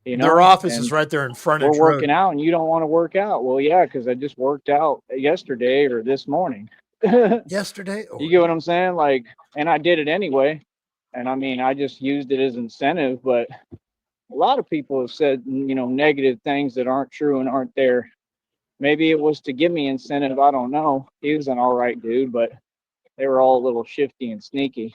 B: Their office is
C: and
B: right there in
C: we're
B: frontage
C: working
B: road.
C: out and you don't want to work out. Well, yeah, because I just worked out yesterday or this morning.
B: Yesterday?
C: You get what I'm saying? Like, and I did it anyway. And I mean, I just used it as incentive, but a lot of people have said, negative things that aren't true and aren't there. Maybe it was to give me incentive. I don't know. He was an all right dude, but they were all a little shifty and sneaky.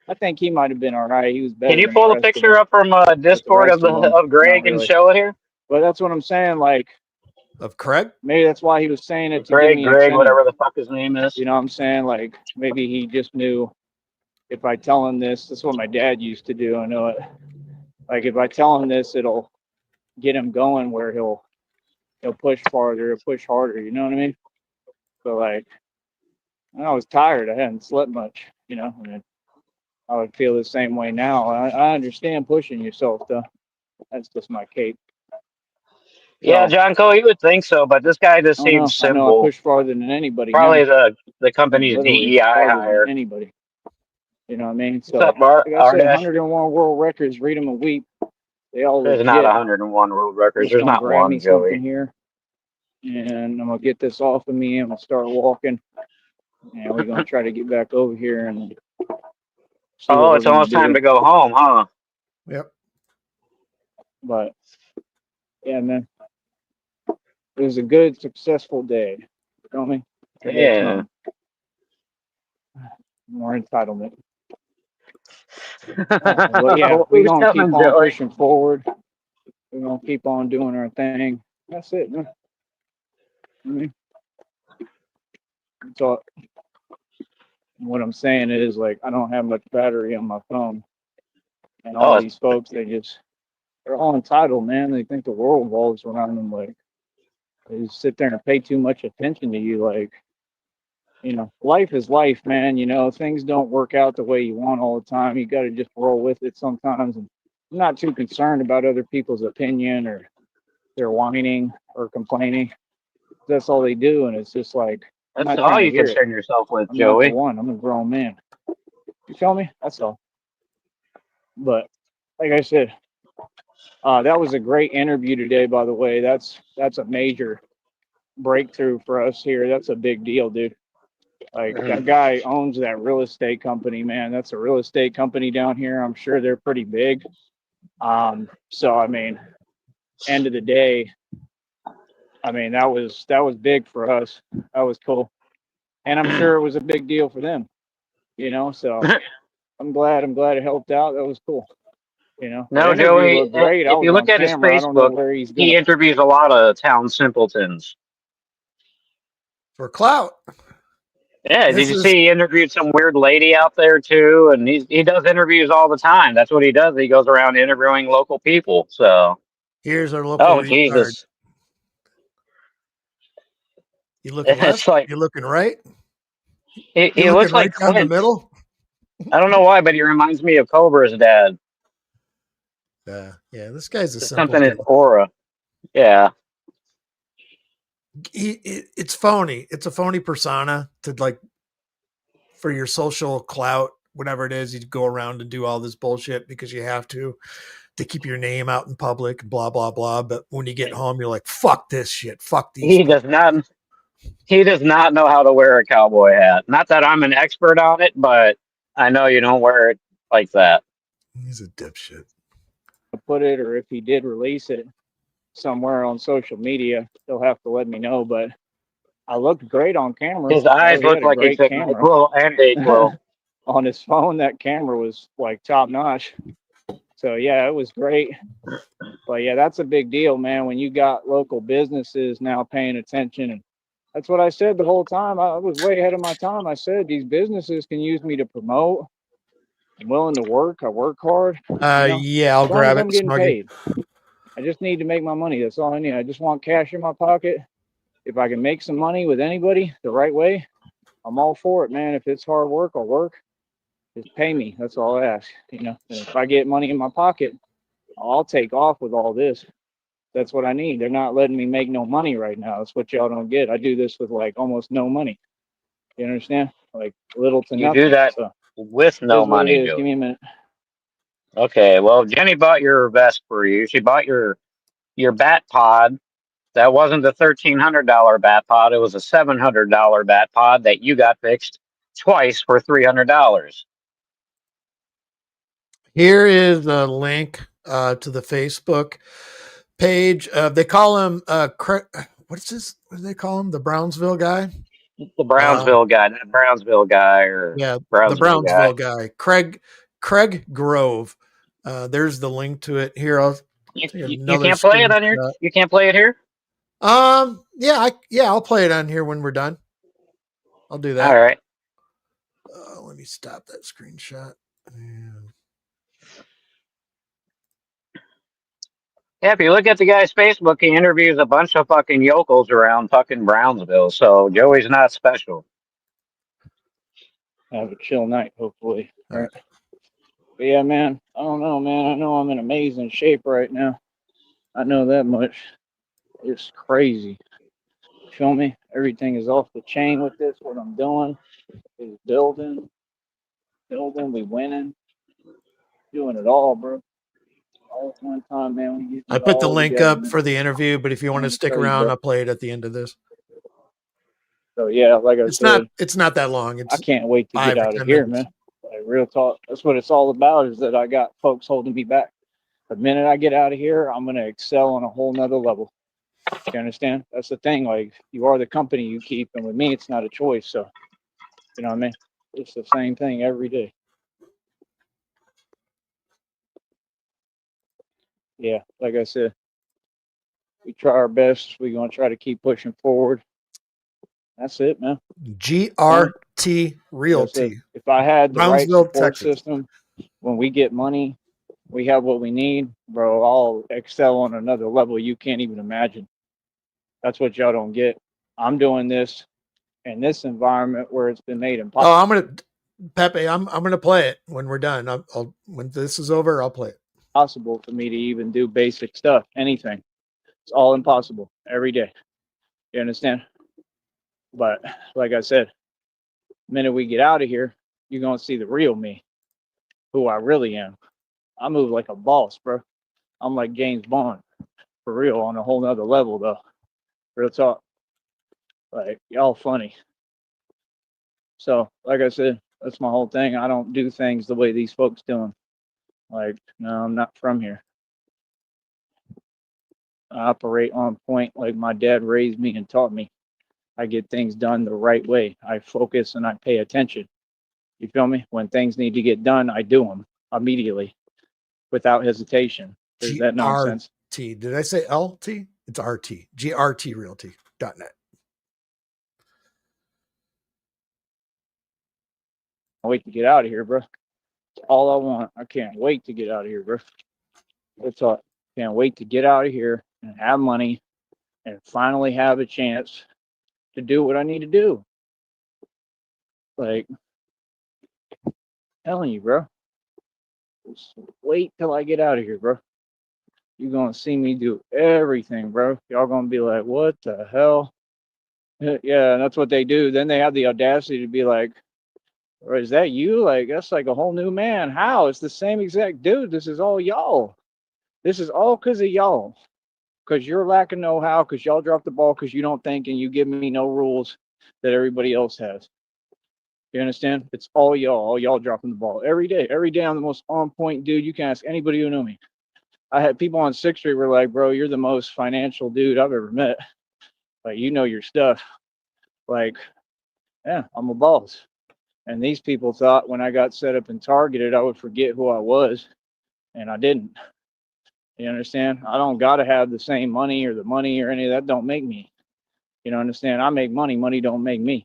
C: I think he might have been all right. He was better
D: Can you
C: than the
D: pull the
C: rest of
D: picture
C: them.
D: up from
C: But the
D: Discord
C: rest of them,
D: of
C: not
D: Greg and
C: really.
D: show it here?
C: But that's what I'm saying. Like,
B: Of Craig?
C: maybe that's why he was saying it to give
D: Greg,
C: me incentive.
D: whatever the fuck his name is.
C: You know what I'm saying? Like, maybe he just knew if I tell him this, that's what my dad used to do. I know it. Like, if I tell him this, it'll get him going where he'll push farther, he'll push harder. You know what I mean? So, like, I was tired. I hadn't slept much, and I would feel the same way now. I understand pushing yourself, though. That's just my cape.
D: Yeah,
C: So,
D: John Cole, you would think so, but this guy just
C: I don't
D: seems
C: know. I know I
D: simple.
C: push farther than anybody
D: Probably
C: now.
D: the company's
C: Literally
D: DEI
C: farther than
D: hire.
C: anybody. You know what I mean?
D: What's
C: So,
D: up, Bart?
C: like I said,
D: Ardash?
C: 101 world records, read them a week. They all
D: There's not
C: legit.
D: 101 world records.
C: Just
D: There's
C: don't
D: not
C: grab me
D: one,
C: something
D: Joey.
C: here. and I'm gonna get this off of me. I'm gonna start walking, and we're gonna try to get back over here and see what
D: Oh,
C: we're
D: it's
C: gonna
D: almost time
C: do.
D: to go home, huh?
B: Yep.
C: But yeah, man, it was a good, successful day. You feel me? I got
D: Yeah.
C: time. More entitlement. But yeah, we're
D: Who's
C: gonna keep
D: coming,
C: on
D: Joey?
C: pushing forward. We're gonna keep on doing our thing. That's it, man. I mean, so what I'm saying is, like, I don't have much battery on my phone, and all
D: Oh,
C: these folks, they're all entitled, man. They think the world revolves around them. Like, they just sit there and pay too much attention to you. Like, life is life, man. Things don't work out the way you want all the time. You got to just roll with it sometimes. And I'm not too concerned about other people's opinion or their whining or complaining. That's all they do, and it's just like I'm
D: that's
C: not
D: all
C: trying to
D: you
C: hear it.
D: concern yourself with,
C: I'm not the
D: Joey.
C: one. I'm a grown man. You feel me? That's all. But like I said, that was a great interview today. By the way, that's a major breakthrough for us here. That's a big deal, dude. Like, that
D: Mhm.
C: guy owns that real estate company, man. That's a real estate company down here. I'm sure they're pretty big. So I mean, end of the day, I mean, that was big for us. That was cool. And I'm sure it was a big deal for them, so I'm glad it helped out. That was cool. The
D: No,
C: interview
D: Joey,
C: looked great. I
D: if
C: was
D: you look
C: on
D: at his
C: camera. I don't know
D: Facebook,
C: where he's
D: he
C: gonna.
D: interviews a lot of town simpletons.
B: For clout.
D: Yeah, did
B: This
D: you
B: is
D: see he interviewed some weird lady out there too? And he does interviews all the time. That's what he does. He goes around interviewing local people. So,
B: here's our local
D: oh
B: retard.
D: Jesus,
B: You looking left?
D: it's like
B: You looking right? You
D: he
B: looking
D: looks
B: right
D: like
B: down the
D: Clint.
B: middle?
D: I don't know why, but he reminds me of Cobra's dad.
B: Yeah, this guy's a
D: Just something his
B: simpleton.
D: aura. Yeah,
B: It's phony. It's a phony persona to like for your social clout, whatever it is. You go around and do all this bullshit because you have to keep your name out in public, blah blah blah. But when you get home, you're like, fuck this shit, fuck these
D: he
B: people.
D: does not. He does not know how to wear a cowboy hat. Not that I'm an expert on it, but I know you don't wear it like that.
B: He's a dipshit.
C: Put it, or if he did release it somewhere on social media, he'll have to let me know. But I looked great on camera.
D: His eyes
C: He
D: look
C: had a
D: like he
C: great
D: took night
C: camera.
D: glow and day glow.
C: On his phone, that camera was like top notch. So yeah, it was great. But yeah, that's a big deal, man, when you got local businesses now paying attention. And that's what I said the whole time. I was way ahead of my time. I said these businesses can use me to promote. I'm willing to work. I work hard,
B: Yeah, I'll
C: as long as
B: grab
C: I'm
B: it,
C: getting
B: Smuggy.
C: paid. I just need to make my money. That's all I need. I just want cash in my pocket. If I can make some money with anybody the right way, I'm all for it, man. If it's hard work, I'll work. Just pay me. That's all I ask. And if I get money in my pocket, I'll take off with all this. That's what I need. They're not letting me make no money right now. That's what y'all don't get. I do this with like almost no money. You understand? Like little to
D: You do
C: nothing.
D: that
C: So
D: with
C: it
D: no
C: is what it
D: money,
C: is. Give
D: Joey.
C: me a minute.
D: Okay, well, Jenny bought your vest for you. She bought your bat pod. That wasn't the $1,300 bat pod. It was a $700 bat pod that you got fixed twice for $300.
B: Here is a link to the Facebook page. They call him what's this? What do they call him? The Brownsville guy.
D: The
B: Uh,
D: Brownsville guy, not Brownsville guy or
B: yeah, the
D: Brownsville guy.
B: Brownsville guy, Craig Grove. There's the link to it. Here, I'll take
D: You
B: another
D: can't play it on here.
B: screenshot.
D: You can't play it here.
B: Yeah, I'll play it on here when we're done. I'll do
D: All
B: that.
D: right.
B: Let me stop that screenshot.
D: Yeah, if you look at the guy's Facebook, he interviews a bunch of fucking yokels around fucking Brownsville. So Joey's not special.
C: Have a chill night, hopefully.
B: All
C: Right.
B: right.
C: But yeah, man. I don't know, man. I know I'm in amazing shape right now. I know that much. It's crazy. Feel me? Everything is off the chain with this. What I'm doing is building. We winning. Doing it all, bro. all at one time, man. We get
B: I
C: it
B: put the
C: all
B: link
C: together,
B: up
C: man.
B: for the interview, but if you want to
C: Let me
B: stick
C: tell you,
B: around,
C: bro.
B: I'll play it at the end of this.
C: So yeah, like I said,
B: It's not that long.
C: I
B: It's
C: can't wait to get
B: 5 or
C: out of
B: 10
C: here,
B: minutes.
C: man. Like real talk. That's what it's all about. Is that I got folks holding me back. The minute I get out of here, I'm gonna excel on a whole nother level. You understand? That's the thing. Like you are the company you keep, and with me, it's not a choice. So you know what I mean? It's the same thing every day. Yeah, like I said, we try our best. We're gonna try to keep pushing forward. That's it, man.
B: GRT
C: Like I
B: Realty,
C: said, if I had the right
B: Brownsville,
C: support
B: Texas.
C: system, when we get money, we have what we need, bro. I'll excel on another level you can't even imagine. That's what y'all don't get. I'm doing this in this environment where it's been made
B: Oh, Pepe, I'm gonna play it when we're done. I'll when this is over, I'll play it.
C: impossible for me to even do basic stuff, anything. It's all impossible every day. You understand? But like I said, the minute we get out of here, you're gonna see the real me, who I really am. I move like a boss, bro. I'm like James Bond, for real, on a whole nother level though. Real talk. Like y'all funny. So, like I said, that's my whole thing. I don't do things the way these folks do them. Like, no, I'm not from here. I operate on point like my dad raised me and taught me. I get things done the right way. I focus and I pay attention. You feel me? When things need to get done, I do them immediately without hesitation. Is that nonsense?
B: GRT. Did I say LT? It's RT. GRTRealty.net.
C: I wait to get out of here, bro. It's all I want. I can't wait to get out of here, bro. That's all. Can't wait to get out of here and have money and finally have a chance to do what I need to do. Like, telling you, bro. Just wait till I get out of here, bro. You're gonna see me do everything, bro. Y'all gonna be like, what the hell? Yeah, and that's what they do. Then they have the audacity to be like, or is that you? Like, that's like a whole new man. How? It's the same exact dude. This is all y'all. This is all because of y'all. Because you're lacking know-how, because y'all dropped the ball, because you don't think and you give me no rules that everybody else has. You understand? It's all y'all dropping the ball every day. Every day I'm the most on point dude. You can ask anybody who knew me. I had people on 6th Street were like, bro, you're the most financial dude I've ever met. Like, you know your stuff. Like, yeah, I'm a boss. And these people thought when I got set up and targeted, I would forget who I was. And I didn't. You understand? I don't got to have the same money or the money or any of that. Don't make me. You know, understand? I make money. Money don't make me.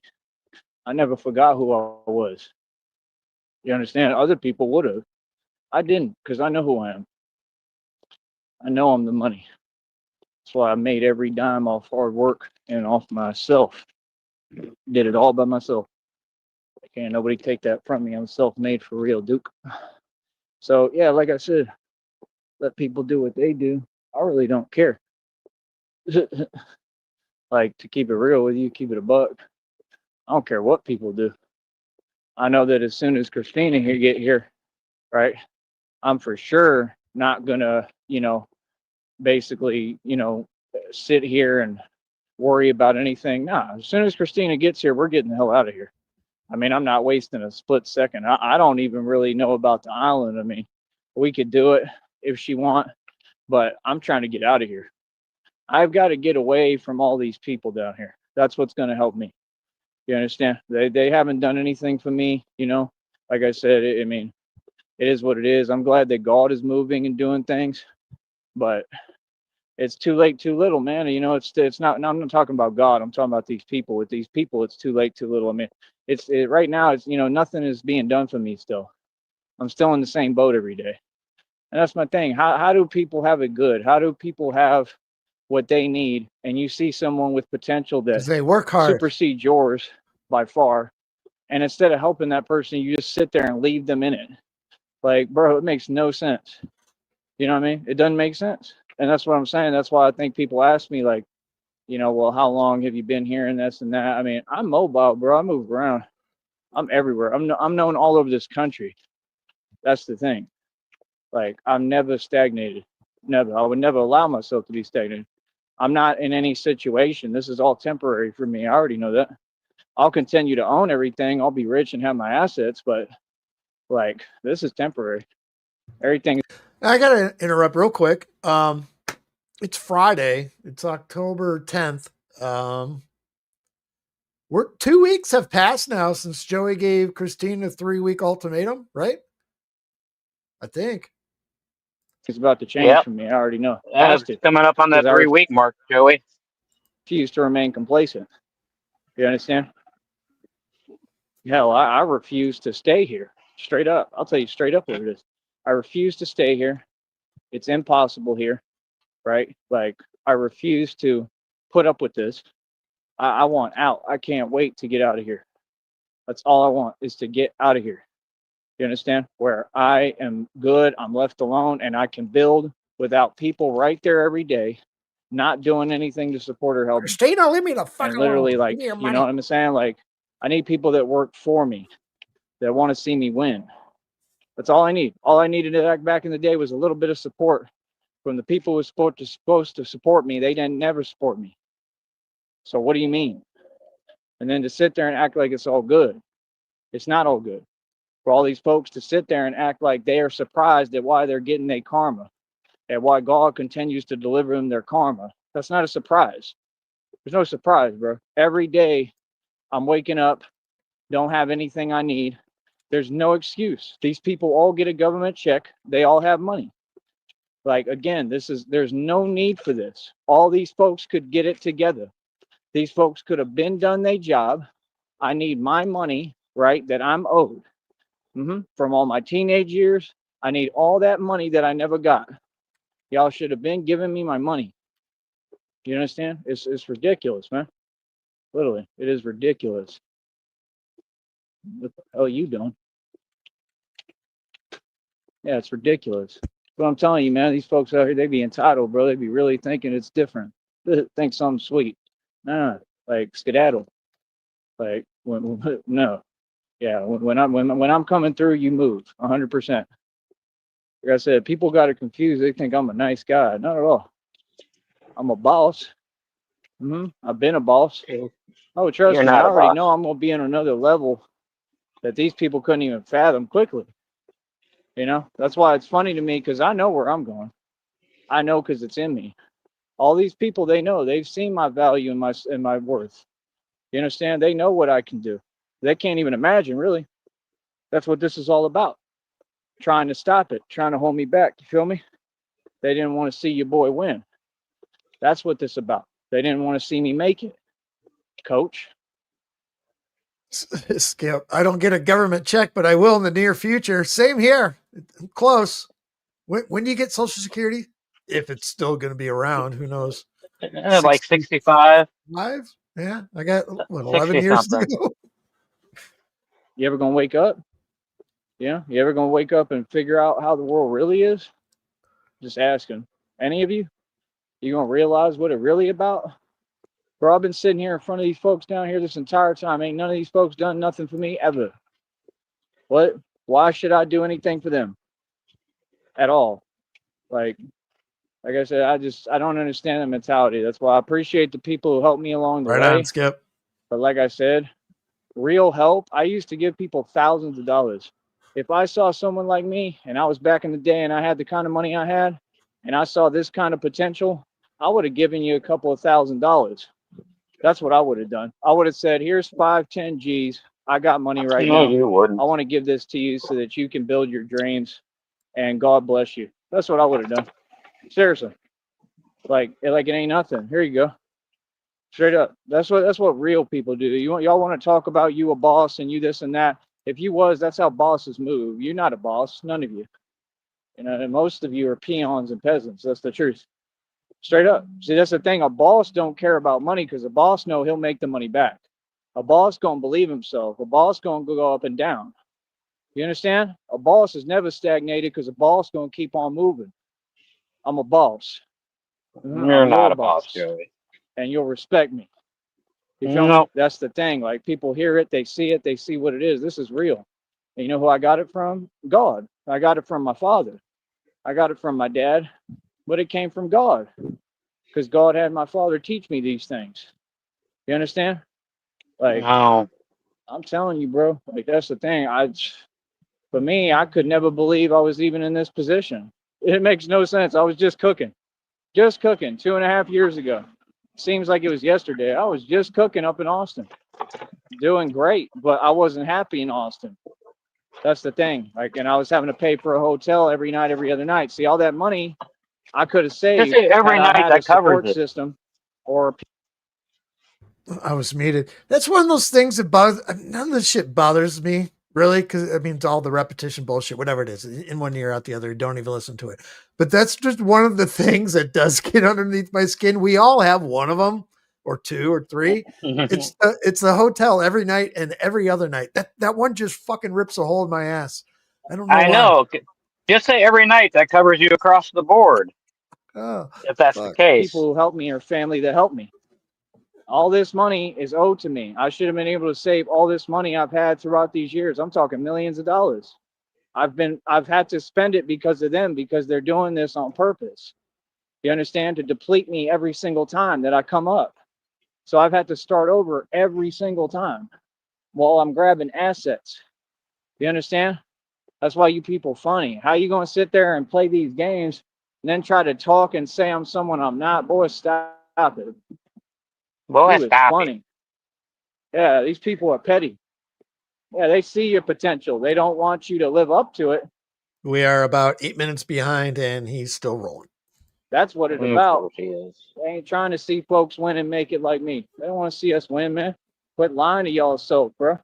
C: I never forgot who I was. You understand? Other people would have. I didn't because I know who I am. I know I'm the money. That's why I made every dime off hard work and off myself. Did it all by myself. Can't nobody take that from me. I'm self-made for real, Duke. So yeah, like I said, let people do what they do. I really don't care. Like to keep it real with you, keep it a buck. I don't care what people do. I know that as soon as Christina here get here, right, I'm for sure not gonna, basically, sit here and worry about anything. Nah, as soon as Christina gets here, we're getting the hell out of here. I mean, I'm not wasting a split second. I don't even really know about the island. I mean, we could do it if she want, but I'm trying to get out of here. I've got to get away from all these people down here. That's what's going to help me. You understand? They haven't done anything for me, Like I said, I mean, it is what it is. I'm glad that God is moving and doing things, but it's too late, too little, man. It's not. No, I'm not talking about God. I'm talking about these people. With these people, it's too late, too little. I mean, right now. It's nothing is being done for me still. I'm still in the same boat every day, and that's my thing. How do people have it good? How do people have what they need? And you see someone with potential
B: Because
C: that
B: they work hard.
C: supersedes yours by far, and instead of helping that person, you just sit there and leave them in it. Like, bro, it makes no sense. You know what I mean? It doesn't make sense. And that's what I'm saying. That's why I think people ask me, like, well, how long have you been here and this and that? I mean, I'm mobile, bro. I move around. I'm everywhere. I'm known all over this country. That's the thing. Like, I'm never stagnated. Never. I would never allow myself to be stagnated. I'm not in any situation. This is all temporary for me. I already know that. I'll continue to own everything. I'll be rich and have my assets, but like, this is temporary. Everything.
B: I gotta interrupt real quick. It's Friday. It's October 10th. We're 2 weeks have passed now since Joey gave Christine a 3-week ultimatum, right? I think.
C: is about to change
D: Yep.
C: for me. I already know.
D: It's
C: Has to,
D: coming up on that
C: because I
D: 3-week mark, Joey.
C: refuse to remain complacent. You understand? Hell, I refuse to stay here. Straight up. I'll tell you straight up what it is. I refuse to stay here. It's impossible here, right? Like, I refuse to put up with this. I want out. I can't wait to get out of here. That's all I want, is to get out of here. You understand? Where I am good, I'm left alone, and I can build without people right there every day, not doing anything to support or help me.
B: Christina, leave me the fuck
C: And
B: alone.
C: literally,
B: Give
C: like,
B: me your
C: you
B: money.
C: know what I'm saying? Like, I need people that work for me, that want to see me win. That's all I need. All I needed back in the day was a little bit of support from the people who were supposed to support me. They didn't never support me. So what do you mean? And then to sit there and act like it's all good. It's not all good. For all these folks to sit there and act like they are surprised at why they're getting their karma, at why God continues to deliver them their karma. That's not a surprise. There's no surprise, bro. Every day I'm waking up, don't have anything I need. There's no excuse. These people all get a government check. They all have money. Like, again, there's no need for this. All these folks could get it together. These folks could have been done their job. I need my money, right, that I'm owed. From all my teenage years. I need all that money that I never got. Y'all should have been giving me my money. You understand? It's ridiculous, man. Literally, it is ridiculous. What the hell are you doing? Yeah, it's ridiculous. But I'm telling you, man, these folks out here, they be entitled, bro. They be really thinking it's different. They think something sweet. Nah, like skedaddle. Like no, yeah. When I'm coming through, you move 100%. Like I said, people got it confused. They think I'm a nice guy. Not at all. I'm a boss. I've been a boss. Oh, trust
D: You're
C: me, I
D: not a
C: already
D: boss.
C: know I'm gonna be on another level that these people couldn't even fathom quickly. You know, that's why it's funny to me, because I know where I'm going. I know, because it's in me. All these people, they know. They've seen my value and my worth. You understand? They know what I can do. They can't even imagine, really. That's what this is all about. Trying to stop it, trying to hold me back. You feel me? They didn't want to see your boy win. That's what this is about. They didn't want to see me make it, coach.
B: Skip, I don't get a government check, but I will in the near future. Same here. I'm close. When do you get Social Security? If it's still going to be around, who knows?
D: Like 65.
B: 5? Yeah, I got what 11
D: 60
B: years
D: something.
B: to go.
C: You ever gonna wake up? Yeah, you ever gonna wake up and figure out how the world really is? Just asking. Any of you? You gonna realize what it really about? Bro, I've been sitting here in front of these folks down here this entire time. Ain't none of these folks done nothing for me ever. What? Why should I do anything for them? At all? Like I said, I don't understand the mentality. That's why I appreciate the people who helped me along the
B: Right
C: way.
B: on, Skip.
C: But like I said, real help. I used to give people thousands of dollars. If I saw someone like me and I was back in the day and I had the kind of money I had and I saw this kind of potential, I would have given you a couple of $1,000s. That's what I would have done. I would have said, here's 5, 10 G's. I got money right
D: No,
C: now.
D: you wouldn't.
C: I want to give this to you so that you can build your dreams and God bless you. That's what I would have done. Seriously. Like it ain't nothing. Here you go. Straight up. That's what real people do. Y'all want to talk about you a boss and you this and that. If you was, that's how bosses move. You're not a boss, none of you. You know, and most of you are peons and peasants. That's the truth. Straight up. See, that's the thing. A boss don't care about money because a boss know he'll make the money back. A boss gonna believe himself. A boss gonna go up and down. You understand? A boss is never stagnated because a boss gonna keep on moving. I'm a boss.
D: You're
C: I'm
D: not
C: your
D: a boss,
C: boss,
D: Joey.
C: and you'll respect me. You feel me?
D: No.
C: That's the thing. Like, people hear it, they see what it is. This is real. And you know who I got it from? God. I got it from my father. I got it from my dad, but it came from God because God had my father teach me these things. You understand? Like,
D: No.
C: I'm telling you, bro, like that's the thing. For me, I could never believe I was even in this position. It makes no sense. I was just cooking 2.5 years ago. Seems like it was yesterday. I was just cooking up in Austin, doing great, but I wasn't happy in Austin. That's the thing. Like, and I was having to pay for a hotel every night, every other night. See, all that money I could have
D: Just
C: saved
D: say every
C: had I
D: night
C: had a
D: that covers
C: support
D: it.
C: system or
B: I was muted. That's one of those things that bothers. None of this shit bothers me really, because I mean, it's all the repetition bullshit, whatever it is, in one ear out the other. Don't even listen to it. But that's just one of the things that does get underneath my skin. We all have one of them, or two, or three. It's the hotel every night and every other night. That one just fucking rips a hole in my ass. I don't know
D: I
B: why.
D: know. Just say every night that covers you across the board,
B: Oh,
D: if that's the
B: fuck.
C: people
D: case.
C: who helped me or family that helped me. All this money is owed to me. I should have been able to save all this money I've had throughout these years. I'm talking millions of dollars. I've had to spend it because of them, because they're doing this on purpose. You understand? To deplete me every single time that I come up. So I've had to start over every single time while I'm grabbing assets. You understand? That's why you people funny. How you gonna sit there and play these games and then try to talk and say I'm someone I'm not? Boy, stop it.
D: Boy,
C: You is
D: stop it.
C: funny. Yeah, these people are petty. Yeah, they see your potential. They don't want you to live up to it.
B: We are about 8 minutes behind, and he's still rolling.
C: That's what it's
D: Of
C: about.
D: course he is.
C: They ain't trying to see folks win and make it like me. They don't want to see us win, man. Quit lying to y'all so, bro.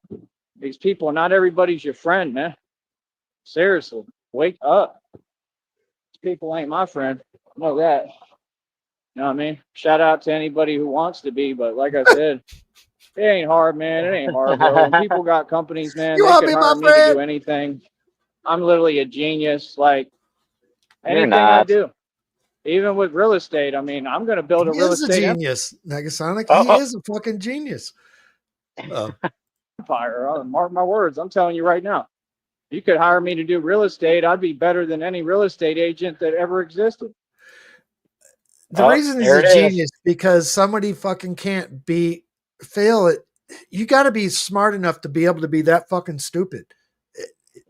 C: These people, not everybody's your friend, man. Seriously, wake up. These people ain't my friend. I know that. You know what I mean? Shout out to anybody who wants to be, but like I said, it ain't hard, man. It ain't hard, bro. When people got companies, man,
B: You
C: they
B: want
C: could
B: me, my
C: hire me to
B: friend?
C: do anything. I'm literally a genius. Like
D: You're
C: anything I
D: not.
C: do, even with real estate. I mean, I'm gonna build a
B: He
C: real
B: is a
C: estate
B: genius, Negasonic.
D: Oh,
B: He
D: oh.
B: is a fucking genius. Oh,
C: empire. Mark my words. I'm telling you right now. You could hire me to do real estate. I'd be better than any real estate agent that ever existed.
B: the
D: Oh,
B: reason he's
D: there
B: a
D: it is.
B: genius because somebody fucking can't fail it. You got to be smart enough to be able to be that fucking stupid.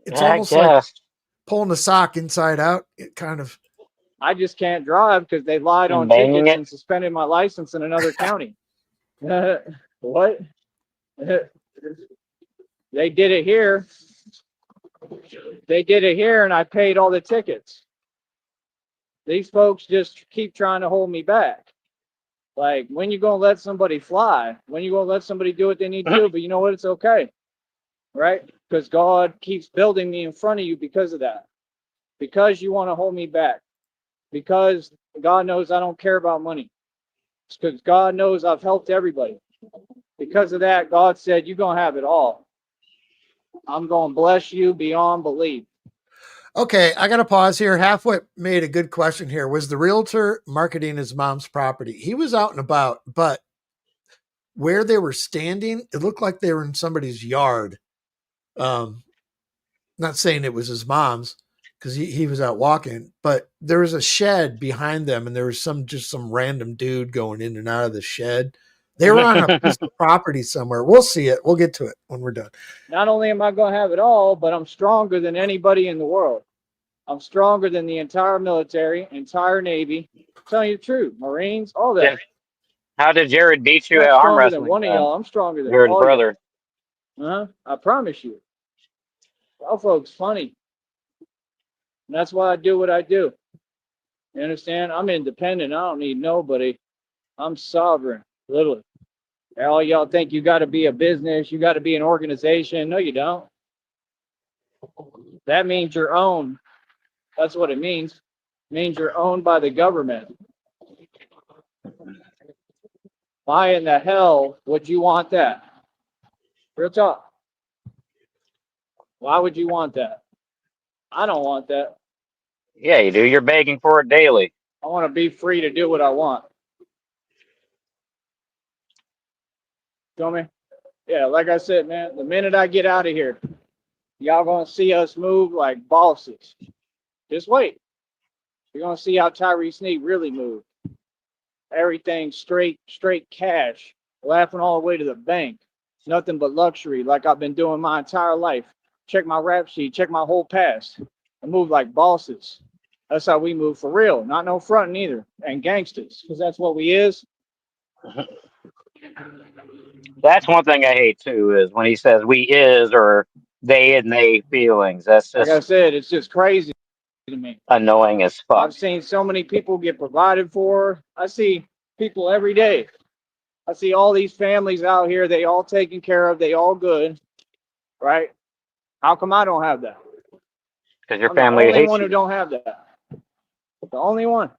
B: It's
D: I
B: almost like
D: guess.
B: pulling a sock inside out. It kind of.
C: I just can't drive because they lied
D: And
C: on
D: banging
C: tickets
D: it.
C: and suspended my license in another county. What? They did it here. They did it here, and I paid all the tickets. These folks just keep trying to hold me back. Like, when you gonna let somebody fly? When you gonna let somebody do what they need to do? But you know what? It's okay, right? Because God keeps building me in front of you because of that. Because you want to hold me back. Because God knows I don't care about money. It's because God knows I've helped everybody. Because of that, God said, you're going to have it all. I'm going to bless you beyond belief.
B: Okay, I got to pause here. Halfway made a good question here. Was the realtor marketing his mom's property? He was out and about, but where they were standing, it looked like they were in somebody's yard. Not saying it was his mom's because he was out walking, but there was a shed behind them, and there was some random dude going in and out of the shed. They were on a piece of property somewhere. We'll see it. We'll get to it when we're done.
C: Not only am I going to have it all, but I'm stronger than anybody in the world. I'm stronger than the entire military, entire Navy. I'm telling you the truth. Marines, all that.
D: How did Jared beat
C: I'm
D: you at
C: not
D: arm
C: stronger than
D: wrestling
C: one of
D: then?
C: y'all. I'm stronger than
D: Jared's
C: all
D: brother.
C: y'all. I promise you. Y'all folks funny. And that's why I do what I do. You understand? I'm independent. I don't need nobody. I'm sovereign, literally. All y'all think you got to be a business, you got to be an organization. No, you don't. That means you're owned. That's what it means. It means you're owned by the government. Why in the hell would you want that? Real talk. Why would you want that? I don't want that.
D: Yeah, you do. You're begging for it daily.
C: I want to be free to do what I want. Feel me? Yeah, like I said, man, the minute I get out of here, y'all gonna see us move like bosses. Just wait. You're gonna see how Tyree Sneed really moved. Everything straight cash, laughing all the way to the bank. Nothing but luxury, like I've been doing my entire life. Check my rap sheet, check my whole past. I move like bosses. That's how we move for real. Not no fronting either. And gangsters, because that's what we is.
D: That's one thing I hate too, is when he says we is or they and they feelings. That's
C: Like I
D: just
C: said, it's just crazy to me.
D: annoying as fuck.
C: I've seen so many people get provided for. I see people every day. I see all these families out here, they all taken care of, they all good, right? How come I don't have that?
D: Because your
C: I'm the
D: family
C: only
D: hates
C: one who
D: you.
C: don't have that. The only one.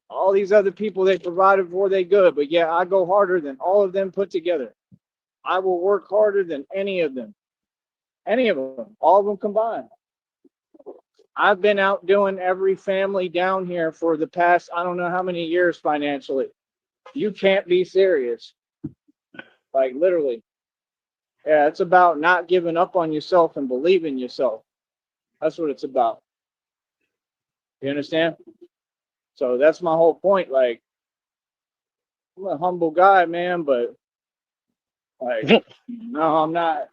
C: All these other people they provided for, they good, but yeah, I go harder than all of them put together. I will work harder than any of them. Any of them, all of them combined. I've been out doing every family down here for the past, I don't know how many years financially. You can't be serious. Like literally. Yeah, it's about not giving up on yourself and believing yourself. That's what it's about. You understand? So that's my whole point. Like, I'm a humble guy, man, but like, no, I'm not.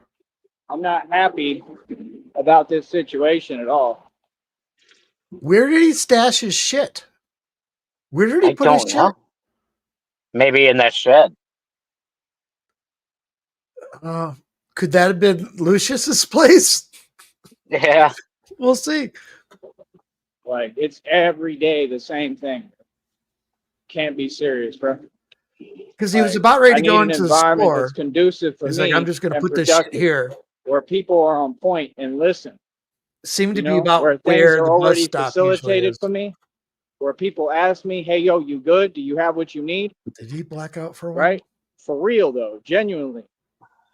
C: I'm not happy about this situation at all.
B: Where did he stash his shit? Where did he
D: I
B: put his
D: don't
B: shit?
D: know. Maybe in that shed.
B: Uh, could that have been Lucius's place?
D: Yeah.
B: We'll see.
C: Like, it's every day the same thing. Can't be serious, bro.
B: Because he was
C: Like,
B: about ready
C: I
B: to go
C: need an
B: into the
C: environment that's
B: store.
C: conducive for
B: He's like, I'm
C: me
B: just going to
C: and
B: put this shit
C: productive,
B: here.
C: where people are on point and listen.
B: Seemed
C: You
B: to be
C: know,
B: about
C: where things
B: where
C: are
B: the bus
C: already
B: stop usually
C: facilitated
B: is.
C: for me, where people ask me, "Hey, yo, you good? Do you have what you need?"
B: Did he black out for a while?
C: Right? For real though, genuinely.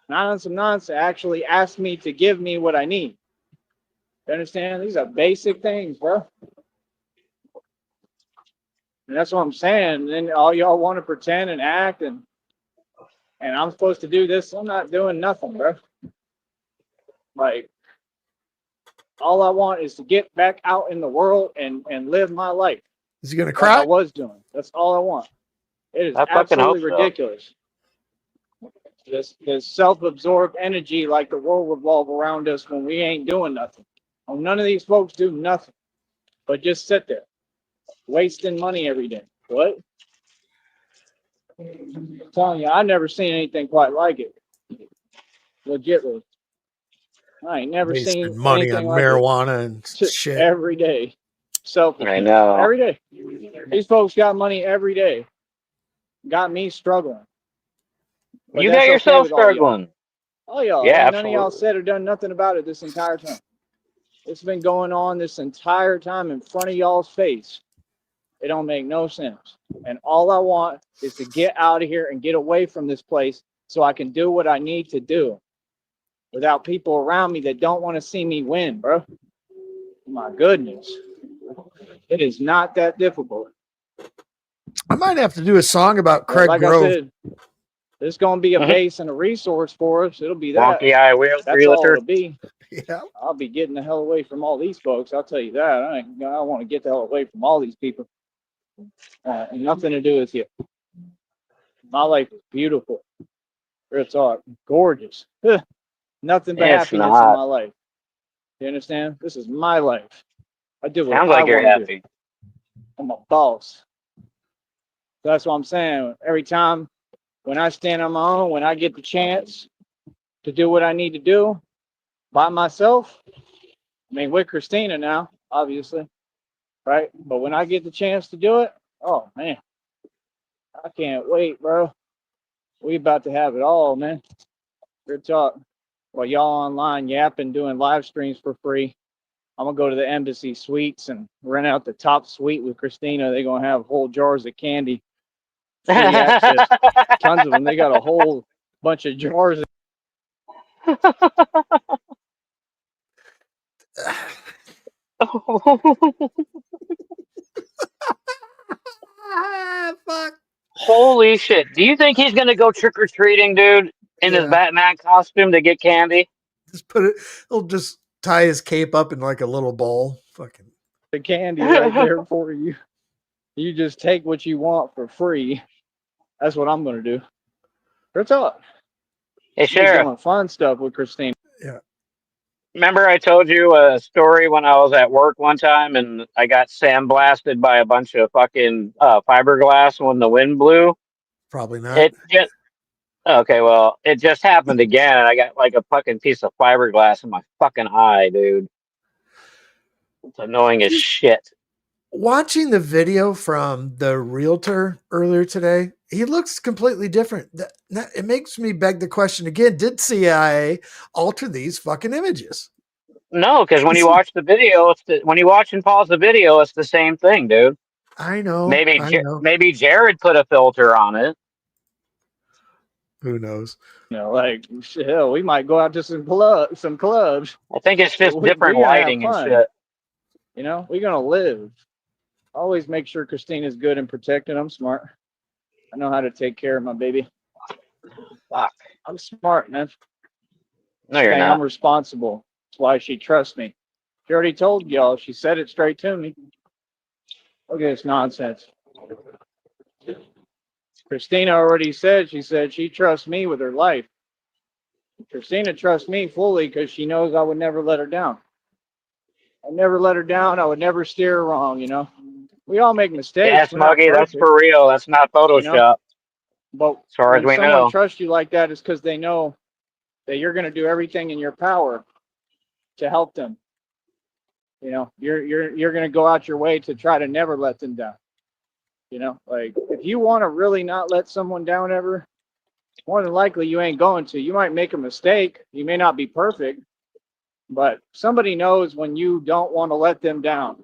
C: Not on some nonsense. Actually ask me to give me what I need. You understand? These are basic things, bro. And that's what I'm saying. Then all y'all want to pretend and act and I'm supposed to do this. I'm not doing nothing, bro. Like, all I want is to get back out in the world and live my life
B: Is he going to
C: like I
B: cry?
C: was doing. That's all I want. It is
D: I fucking hope
C: absolutely
D: so.
C: ridiculous. This self-absorbed energy like the world revolve around us when we ain't doing nothing. Oh, none of these folks do nothing but just sit there wasting money every day. What? I'm telling you, I've never seen anything quite like it. Legitly. I ain't never
B: Wasted
C: seen
B: money on
C: anything like it.
B: marijuana and shit.
C: Every day. Selfishness.
D: I know.
C: Every day. These folks got money every day. Got me struggling. But
D: You got
C: that's okay
D: yourself
C: with all y'all.
D: struggling.
C: All y'all.
D: Yeah,
C: Ain't none of y'all
D: absolutely.
C: said or done nothing about it this entire time. It's been going on this entire time in front of y'all's face. It don't make no sense. And all I want is to get out of here and get away from this place so I can do what I need to do without people around me that don't want to see me win, bro. My goodness. It is not that difficult.
B: I might have to do a song about
C: But
B: Craig
C: like I
B: Grove.
C: said, there's going to be a base and a resource for us. It'll be that.
D: Wonky eye wheel
C: That's all
D: realtor.
C: it'll be.
B: Yeah.
C: I'll be getting the hell away from all these folks. I'll tell you that. I want to get the hell away from all these people. Nothing to do with you. My life is beautiful. Real talk. Gorgeous. Nothing but
D: It's
C: happiness in
D: not.
C: my life. You understand? This is my life. I do what
D: Sounds
C: I
D: like you're
C: want to do.
D: happy.
C: I'm a boss. That's what I'm saying. Every time when I stand on my own, when I get the chance to do what I need to do by myself, I mean, with Christina now, obviously, right? But when I get the chance to do it, oh, man, I can't wait, bro. We about to have it all, man. Good talk. While y'all online yapping, doing live streams for free, I'm going to go to the Embassy Suites and rent out the top suite with Christina. They're going to have whole jars of candy, free access, tons of them. They got a whole bunch of jars.
B: Fuck.
D: Holy shit. Do you think he's going to go trick or treating, dude, in his
B: Yeah.
D: Batman costume to get candy?
B: Just put it. He'll just tie his cape up in like a little bowl. Fucking.
C: the candy right there for you. You just take what you want for free. That's what I'm gonna do. What's up?
D: Hey,
C: We're
D: Sheriff.
C: doing fun stuff with Christine.
B: Yeah.
D: Remember I told you a story when I was at work one time and I got sandblasted by a bunch of fucking fiberglass when the wind blew?
B: Probably not.
D: It just okay, well, it just happened again and I got like a fucking piece of fiberglass in my fucking eye, dude. It's annoying as shit.
B: Watching the video from the realtor earlier today, he looks completely different. It makes me beg the question again: did CIA alter these fucking images?
D: No, because when you watch the video, when you watch and pause the video, it's the same thing, dude.
B: I know.
D: Maybe
B: I know.
D: maybe Jared put a filter on it.
B: Who knows?
C: You know, like hell, we might go out to some clubs.
D: I think it's just
C: We
D: different
C: gonna have
D: lighting and
C: fun.
D: shit.
C: You know, we're gonna live. Always make sure Christina's good and protected. I'm smart. I know how to take care of my baby.
D: Fuck.
C: I'm smart, man.
D: No, you're
C: Saying
D: not.
C: I'm responsible. That's why she trusts me. She already told y'all. She said it straight to me. Look at this nonsense. Christina already said, she trusts me with her life. Christina trusts me fully because she knows I would never let her down. I never let her down. I would never steer her wrong, you know. We all make mistakes.
D: Yeah,
C: We're not
D: Smuggy, that's
C: perfect,
D: for real. That's not
C: you know.
D: Photoshop,
C: But
D: as far as
C: when
D: we
C: someone
D: know.
C: trusts you like that, it's because they know that you're going to do everything in your power to help them. You know, you're going to go out your way to try to never let them down. You know, like if you want to really not let someone down ever, more than likely you ain't going to. You might make a mistake. You may not be perfect, but somebody knows when you don't want to let them down,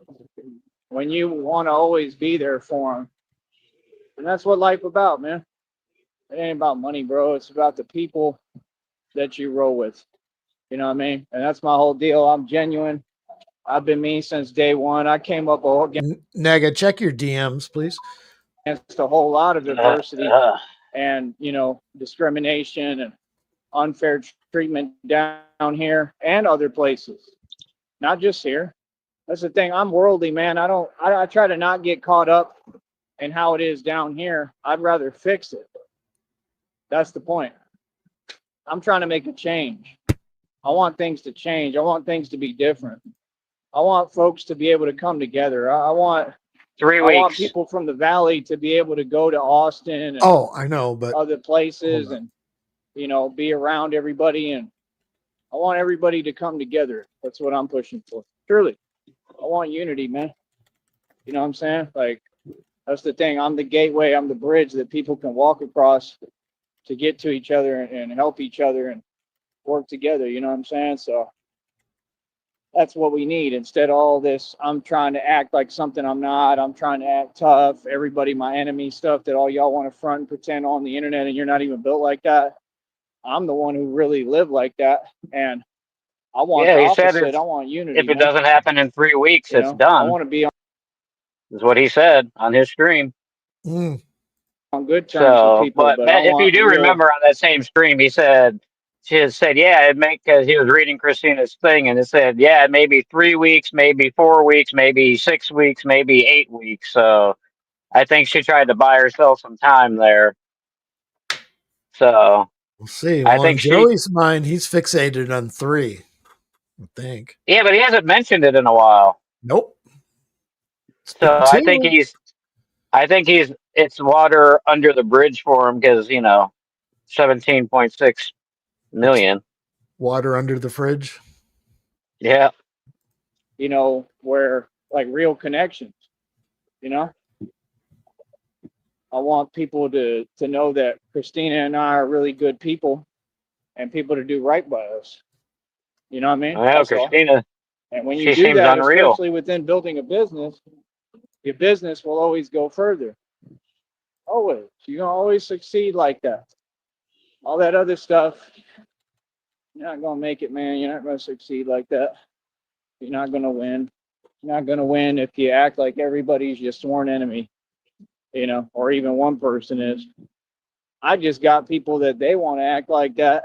C: when you want to always be there for them. And that's what life about, man. It ain't about money, bro. It's about the people that you roll with. You know what I mean? And that's my whole deal. I'm genuine. I've been me since day one. I came up
B: Nega, check your DMs, please.
C: against a whole lot of adversity
D: Uh,
C: and, you know, discrimination and unfair treatment down here and other places, not just here. That's the thing. I'm worldly, man. I try to not get caught up in how it is down here. I'd rather fix it. That's the point. I'm trying to make a change. I want things to change. I want things to be different. I want folks to be able to come together. I want
D: 3
C: I want
D: weeks.
C: people from the valley to be able to go to Austin and
B: Oh, I know, but
C: other places and, you know, be around everybody. And I want everybody to come together. That's what I'm pushing for. Truly. I want unity, man. You know what I'm saying? Like, that's the thing. I'm the gateway. I'm the bridge that people can walk across to get to each other and help each other and work together. You know what I'm saying? So that's what we need. Instead of all this, I'm trying to act like something I'm not. I'm trying to act tough. Everybody, my enemy stuff that all y'all want to front and pretend on the internet, and you're not even built like that. I'm the one who really lived like that, and I want
D: Yeah,
C: the
D: he said
C: opposite. I want unity,
D: if it
C: man.
D: doesn't happen in 3 weeks,
C: You
D: it's
C: know, I
D: done.
C: want to be
D: Is what he said on his stream.
B: mm,
C: on good terms with
D: So,
C: people,
D: but
C: but I
D: if you
C: want
D: do
C: real.
D: remember on that same stream, she had said, yeah, it make because he was reading Christina's thing, and it said, yeah, maybe 3 weeks, maybe 4 weeks, maybe 6 weeks, maybe 8 weeks. So I think she tried to buy herself some time there. So
B: we'll see.
D: I
B: Well,
D: think
B: in
D: she,
B: Joey's mind, he's fixated on 3. I think.
D: yeah, but he hasn't mentioned it in a while.
B: Nope. It's
D: So
B: been 2.
D: it's water under the bridge for him because 17.6
B: It's
D: million.
B: water under the fridge.
D: Yeah.
C: You know, where like real connections. You know, I want people to know that Christina and I are really good people and people to do right by us. You know what I mean?
D: Well,
C: That's all.
D: Christina,
C: And when you
D: she
C: do
D: seems
C: that,
D: unreal.
C: especially within building a business, your business will always go further. Always. You're going to always succeed like that. All that other stuff, you're not going to make it, man. You're not going to succeed like that. You're not going to win. You're not going to win if you act like everybody's your sworn enemy, you know, or even one person is. I just got people that they want to act like that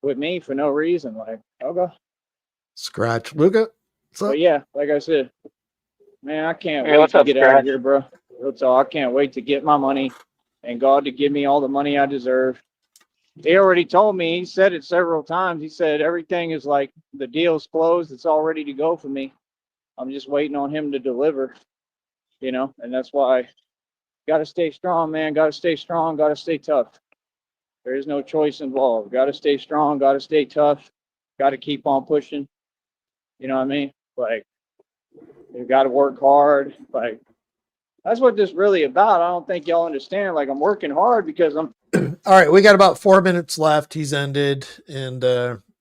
C: with me for no reason. Like, okay.
B: Scratch. Luca.
C: But yeah, like I said, Man, I can't
D: Hey,
C: wait
D: what's
C: to
D: up,
C: get out of
D: Scratch?
C: here, bro. That's all. I can't wait to get my money and God to give me all the money I deserve. He already told me, he said it several times. He said everything is like the deal's closed. It's all ready to go for me. I'm just waiting on him to deliver, and that's why got to stay strong, man. Got to stay strong. Got to stay tough. There is no choice involved. Got to stay strong. Got to stay tough. Got to keep on pushing. You know what I mean? Like, you got to work hard. Like, that's what this really about. I don't think y'all understand. Like, I'm working hard because I'm.
B: All right, we got about 4 minutes left. He's ended, and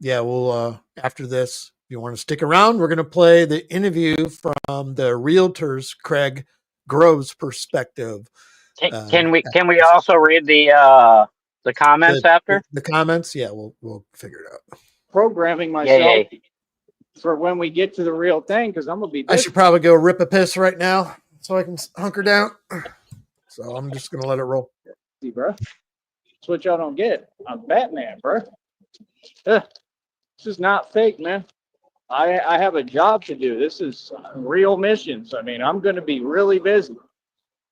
B: yeah, we'll after this. If you want to stick around, we're gonna play the interview from the realtor's Craig Grove's perspective.
D: Can we also read the comments after?
B: The comments? Yeah, we'll figure it out.
C: Programming
D: Yeah.
C: myself for when we get to the real thing, because I'm gonna be
B: I
C: busy.
B: should probably go rip a piss right now so I can hunker down. So I'm just gonna let it roll.
C: See, bro. That's what y'all don't get. I'm Batman, bro. This is not fake, man. I have a job to do. This is real missions. I mean, I'm going to be really busy.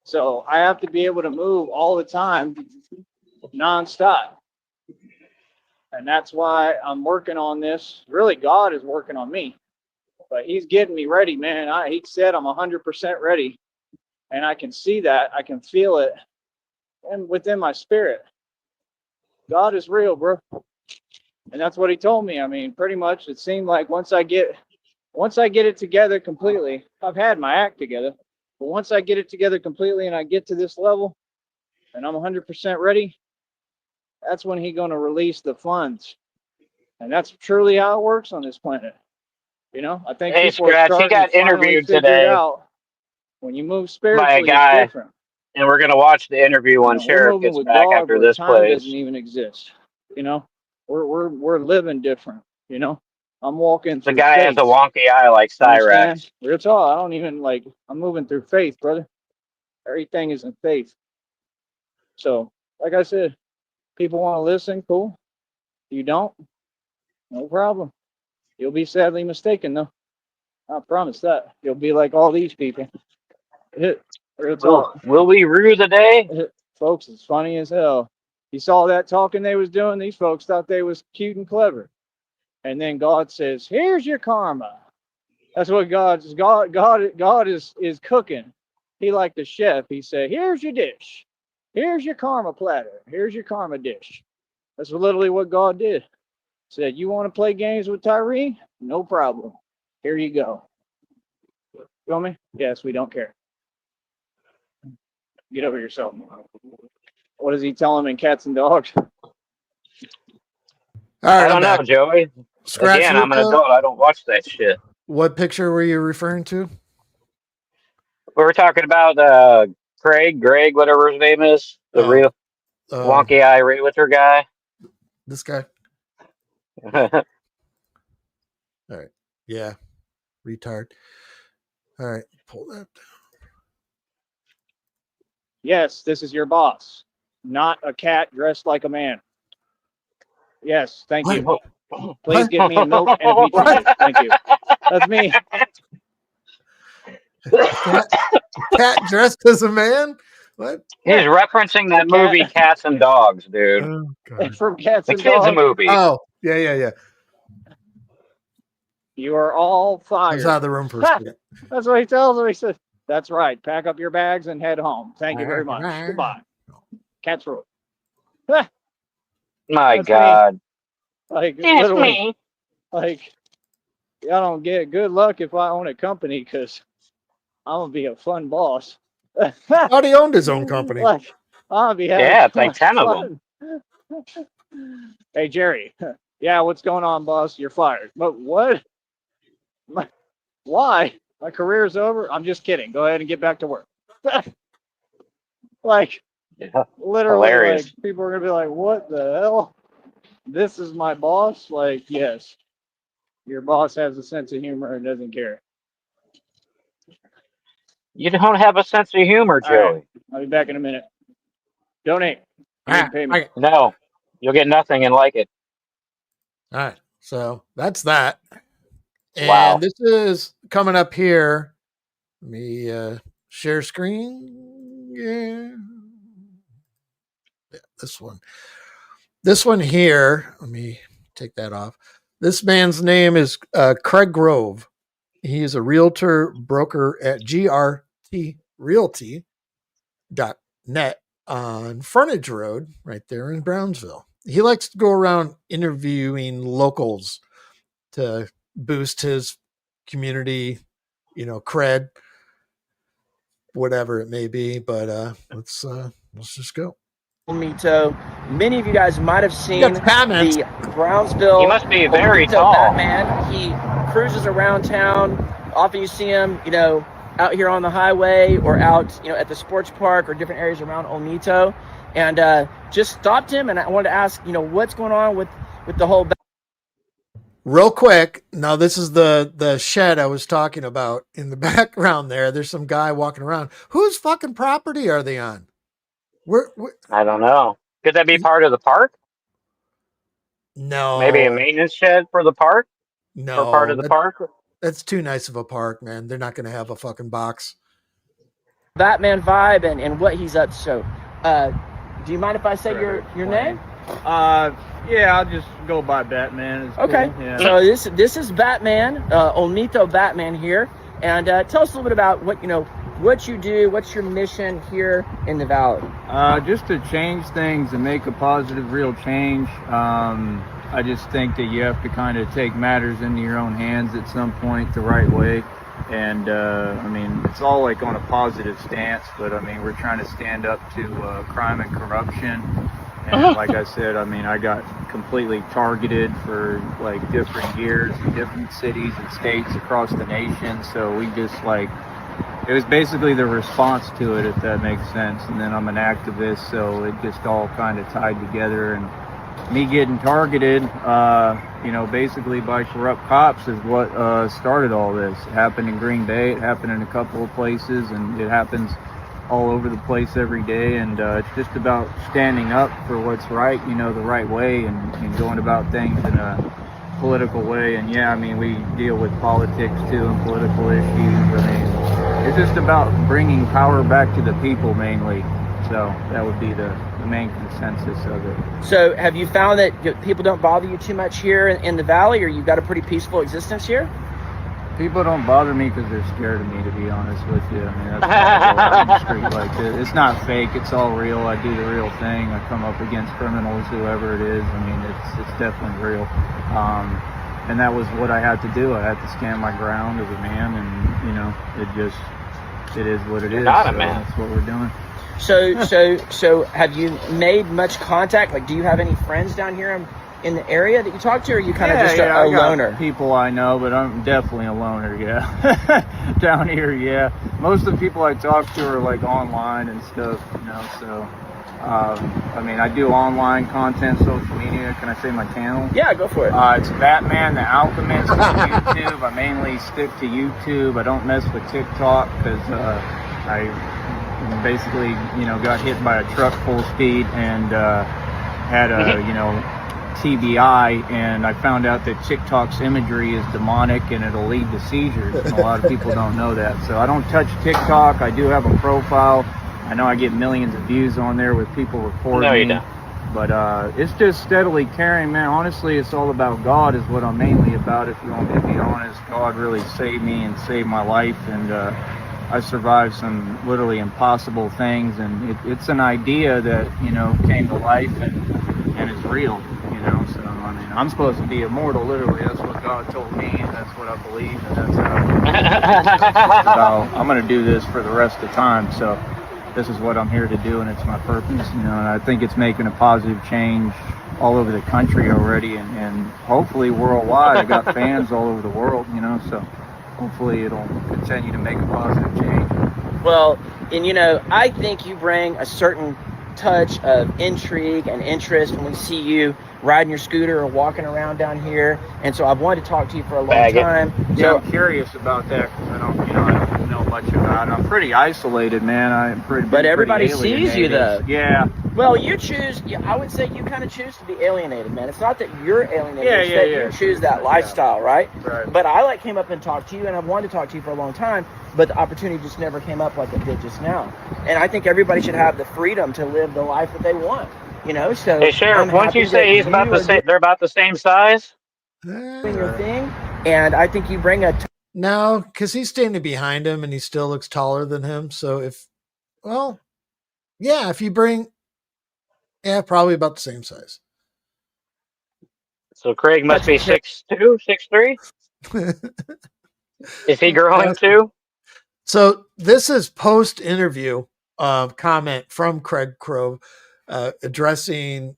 C: So I have to be able to move all the time, nonstop. And that's why I'm working on this. Really, God is working on me. But he's getting me ready, man. He said I'm 100% ready. And I can see that. I can feel it. And within my spirit. God is real, bro. And that's what he told me. I mean, pretty much it seemed like once I get it together completely, I've had my act together, but once I get it together completely and I get to this level and I'm 100% ready, that's when he's going to release the funds. And that's truly how it works on this planet. I think
D: Hey,
C: people are
D: Scratch, he
C: starting to
D: got
C: finally
D: interviewed
C: figure it
D: today
C: out. When you move
D: by a
C: spiritually, it's
D: guy,
C: different.
D: and we're gonna watch the interview when
C: We're
D: Sheriff
C: moving
D: gets
C: with
D: back
C: God
D: after
C: where
D: this
C: time doesn't
D: plays.
C: even exist. We're living different. I'm walking
D: The
C: through
D: guy has a
C: faith.
D: wonky eye like
C: Understand?
D: Cyrax.
C: Real talk. I don't even I'm moving through faith, brother. Everything is in faith. So, like I said, people want to listen, cool. You don't, no problem. You'll be sadly mistaken, though. I promise that. You'll be like all these people. Real talk.
D: Will we rue the day?
C: Folks, it's funny as hell. You saw that talking they was doing? These folks thought they was cute and clever. And then God says, here's your karma. That's what God is cooking. He like the chef. He said, here's your dish. Here's your karma platter. Here's your karma dish. That's literally what God did. Said, you want to play games with Tyree? No problem. Here you go. You feel me? Yes, we don't care. Get over yourself. What does he tell him in Cats and Dogs?
B: All right,
D: I
B: I'm
D: don't know,
B: back.
D: Joey.
B: Scratch
D: Again, I'm an
B: Luca.
D: adult. I don't watch that shit.
B: What picture were you referring to?
D: We were talking about Greg, whatever his name is, the
B: Oh,
D: real wonky eye realtor guy.
B: this guy. All right. Yeah. Retard. All right. Pull that down.
C: Yes, this is your boss, not a cat dressed like a man. Yes, thank you. Please get me a milk and a pizza, please. Thank you. That's me.
B: Cat dressed as a man? What?
D: He's referencing that movie Cats and Dogs, dude.
B: Oh, God.
C: From Cats
D: The
C: and
D: kids'
C: Dogs.
D: movie.
B: Oh, yeah.
C: You are all
B: I was
C: fired.
B: out of the room for a second.
C: That's what he tells him. He says, that's right. Pack up your bags and head home. Thank you very much. Goodbye. Cats rule.
D: My
C: That's
D: God.
C: me. Like,
D: It's
C: literally,
D: me.
C: like, I don't get good luck if I own a company because I'm going to be a fun boss.
B: I thought he owned his own company.
C: Like, I'm going to be having
D: Yeah, it's like 10 of them.
C: Hey, Jerry. Yeah, what's going on, boss? You're fired. But what? Why? My career's over? I'm just kidding. Go ahead and get back to work. Like,
D: Yeah.
C: literally,
D: Hilarious.
C: like, people are going to be like, what the hell? This is my boss? Like, yes. Your boss has a sense of humor and doesn't care.
D: You don't have a sense of humor,
C: All right.
D: Joey.
C: I'll be back in a minute. Donate. You need to pay me.
D: No, you'll get nothing and like it.
B: All right. So that's that. And
D: Wow.
B: this is coming up here. Let me share screen. Yeah. This one. This one here, let me take that off. This man's name is Craig Grove. He is a realtor broker at grtrealty.net on Frontage Road, right there in Brownsville. He likes to go around interviewing locals to boost his community, cred, whatever it may be. But let's just go.
E: Mito. Many of you guys might have seen
B: comments.
E: the Brownsville
D: He must be very
E: Mito
D: tall.
E: Batman. He cruises around town. Often you see him, out here on the highway or out, at the sports park or different areas around Olmito. And just stopped him, and I wanted to ask, what's going on with the whole.
B: Real quick, now this is the shed I was talking about in the background there. There's some guy walking around. Whose fucking property are they on? Where
D: I don't know. Could that be part of the park?
B: No.
D: Maybe a maintenance shed for the park?
B: No.
D: For part of the park?
B: That's too nice of a park, man. They're not going to have a fucking box.
E: Batman vibe and what he's up to. So, do you mind if I say your name?
C: Yeah, I'll just go by Batman. It's
E: okay.
C: Cool. Yeah.
E: So this is Batman, Olmito Batman here, and tell us a little bit about what you do. What's your mission here in the valley?
C: Just to change things and make a positive, real change. I just think that you have to kind of take matters into your own hands at some point the right way. And it's all like on a positive stance, but we're trying to stand up to crime and corruption. And like I said, I got completely targeted for like different years in different cities and states across the nation. So we just it was basically the response to it, if that makes sense. And then I'm an activist, so it just all kind of tied together. And me getting targeted, basically by corrupt cops is what started all this. It happened in Green Bay, it happened in a couple of places, and it happens all over the place every day. And it's just about standing up for what's right, the right way, and going about things in a political way. And we deal with politics too and political issues. It's just about bringing power back to the people mainly. So that would be the main consensus of it.
E: So have you found that people don't bother you too much here in the valley, or you've got a pretty peaceful existence here?
C: People don't bother me because they're scared of me, to be honest with you. That's why I go out on the street like this. It's not fake. It's all real. I do the real thing. I come up against criminals, whoever it is. It's definitely real. And that was what I had to do. I had to stand my ground as a man, and it is what it is.
D: Not a man.
C: That's what we're doing.
E: So have you made much contact? Like, do you have any friends down here in the area that you talk to, or are you kind of just a loner?
C: People I know, but I'm definitely a loner, yeah. Down here, yeah. Most of the people I talk to are like online and stuff, so I do online content, social media. Can I say my channel?
E: Yeah, go for it.
C: It's Batman the Alchemist on YouTube. I mainly stick to YouTube. I don't mess with TikTok because I basically, got hit by a truck full speed and had a, TBI, and I found out that TikTok's imagery is demonic and it'll lead to seizures, and a lot of people don't know that. So I don't touch TikTok. I do have a profile. I know I get millions of views on there with people reporting me.
D: Don't.
C: But it's just steadily carrying, man. Honestly, it's all about God is what I'm mainly about, if you want me to be honest. God really saved me and saved my life, and I survived some literally impossible things, and it's an idea that, came to life and it's real, so I'm supposed to be immortal, literally. That's what God told me, and that's what I believe, and that's how I'm going to do this for the rest of the time. So this is what I'm here to do, and it's my purpose, and I think it's making a positive change all over the country already, and hopefully worldwide. I got fans all over the world, so hopefully it'll continue to make a positive change.
E: Well, and I think you bring a certain touch of intrigue and interest when we see you riding your scooter or walking around down here, and so I've wanted to talk to you for a long time.
C: Yeah, I'm curious about that because I don't know much about it. I'm pretty isolated, man. But
E: everybody sees you, though.
C: Yeah,
E: Well, you choose. Yeah, I would say you kind of choose to be alienated, man. It's not that you're alienated. It's that you choose that lifestyle, right?
C: Right.
E: But I came up and talked to you, and I've wanted to talk to you for a long time, but the opportunity just never came up like it did just now. And I think everybody should have the freedom to live the life that they want. So
D: Hey, Sheriff, once you say he's about the same, they're about the same size.
E: Doing your thing, and I think you bring a.
B: No, because he's standing behind him and he still looks taller than him. So if you bring, probably about the same size.
D: So Craig must be 6'2", 6'3". Is he growing too?
B: So this is post-interview comment from Craig Crow addressing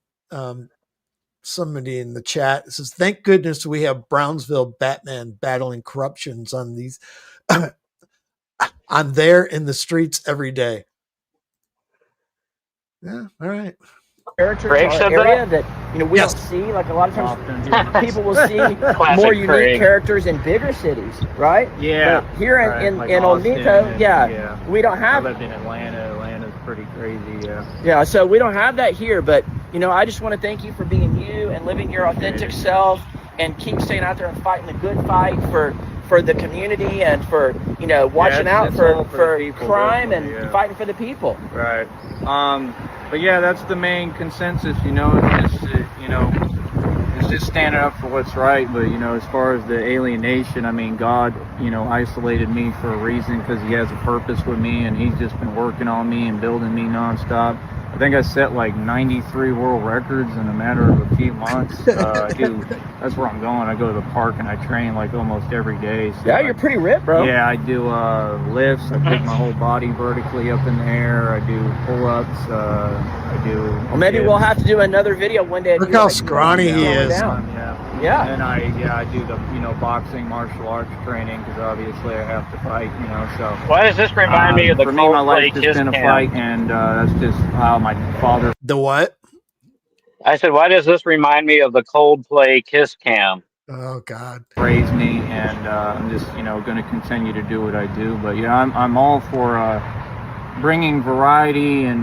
B: somebody in the chat. It says, "Thank goodness we have Brownsville Batman battling corruptions on these I'm there in the streets every day." Yeah, all right.
E: Characters area that we don't see. Like a lot of times, people will see more unique characters in bigger cities, right?
C: Yeah.
E: But here in Olnito, we don't have.
C: I lived in Atlanta. Atlanta's pretty crazy.
E: Yeah. So we don't have that here, but I just want to thank you for being you and living your authentic self, and keep staying out there and fighting the good fight for the community and for watching out for crime and fighting for the people.
C: Right. But yeah, that's the main consensus. It's just standing up for what's right. But as far as the alienation, I mean, God, isolated me for a reason, because He has a purpose with me, and He's just been working on me and building me nonstop. I think I set like 93 world records in a matter of a few months. That's where I'm going. I go to the park and I train like almost every day. So
E: you're pretty ripped, bro.
C: Yeah, I do lifts. I pick my whole body vertically up in the air. I do pull-ups. I do.
E: Well, maybe we'll have to do another video one day.
B: Look how scrawny he is.
E: Yeah.
C: And I do the boxing, martial arts training, because obviously I have to fight. So
D: why does this remind me of the
C: for me, my life
D: Coldplay
C: has been a
D: Kiss
C: fight,
D: Cam?
C: and that's just how my father.
B: The what?
D: I said, why does this remind me of the Coldplay Kiss Cam?
B: Oh God.
C: Raised me, and I'm just going to continue to do what I do. But yeah, I'm all for bringing variety and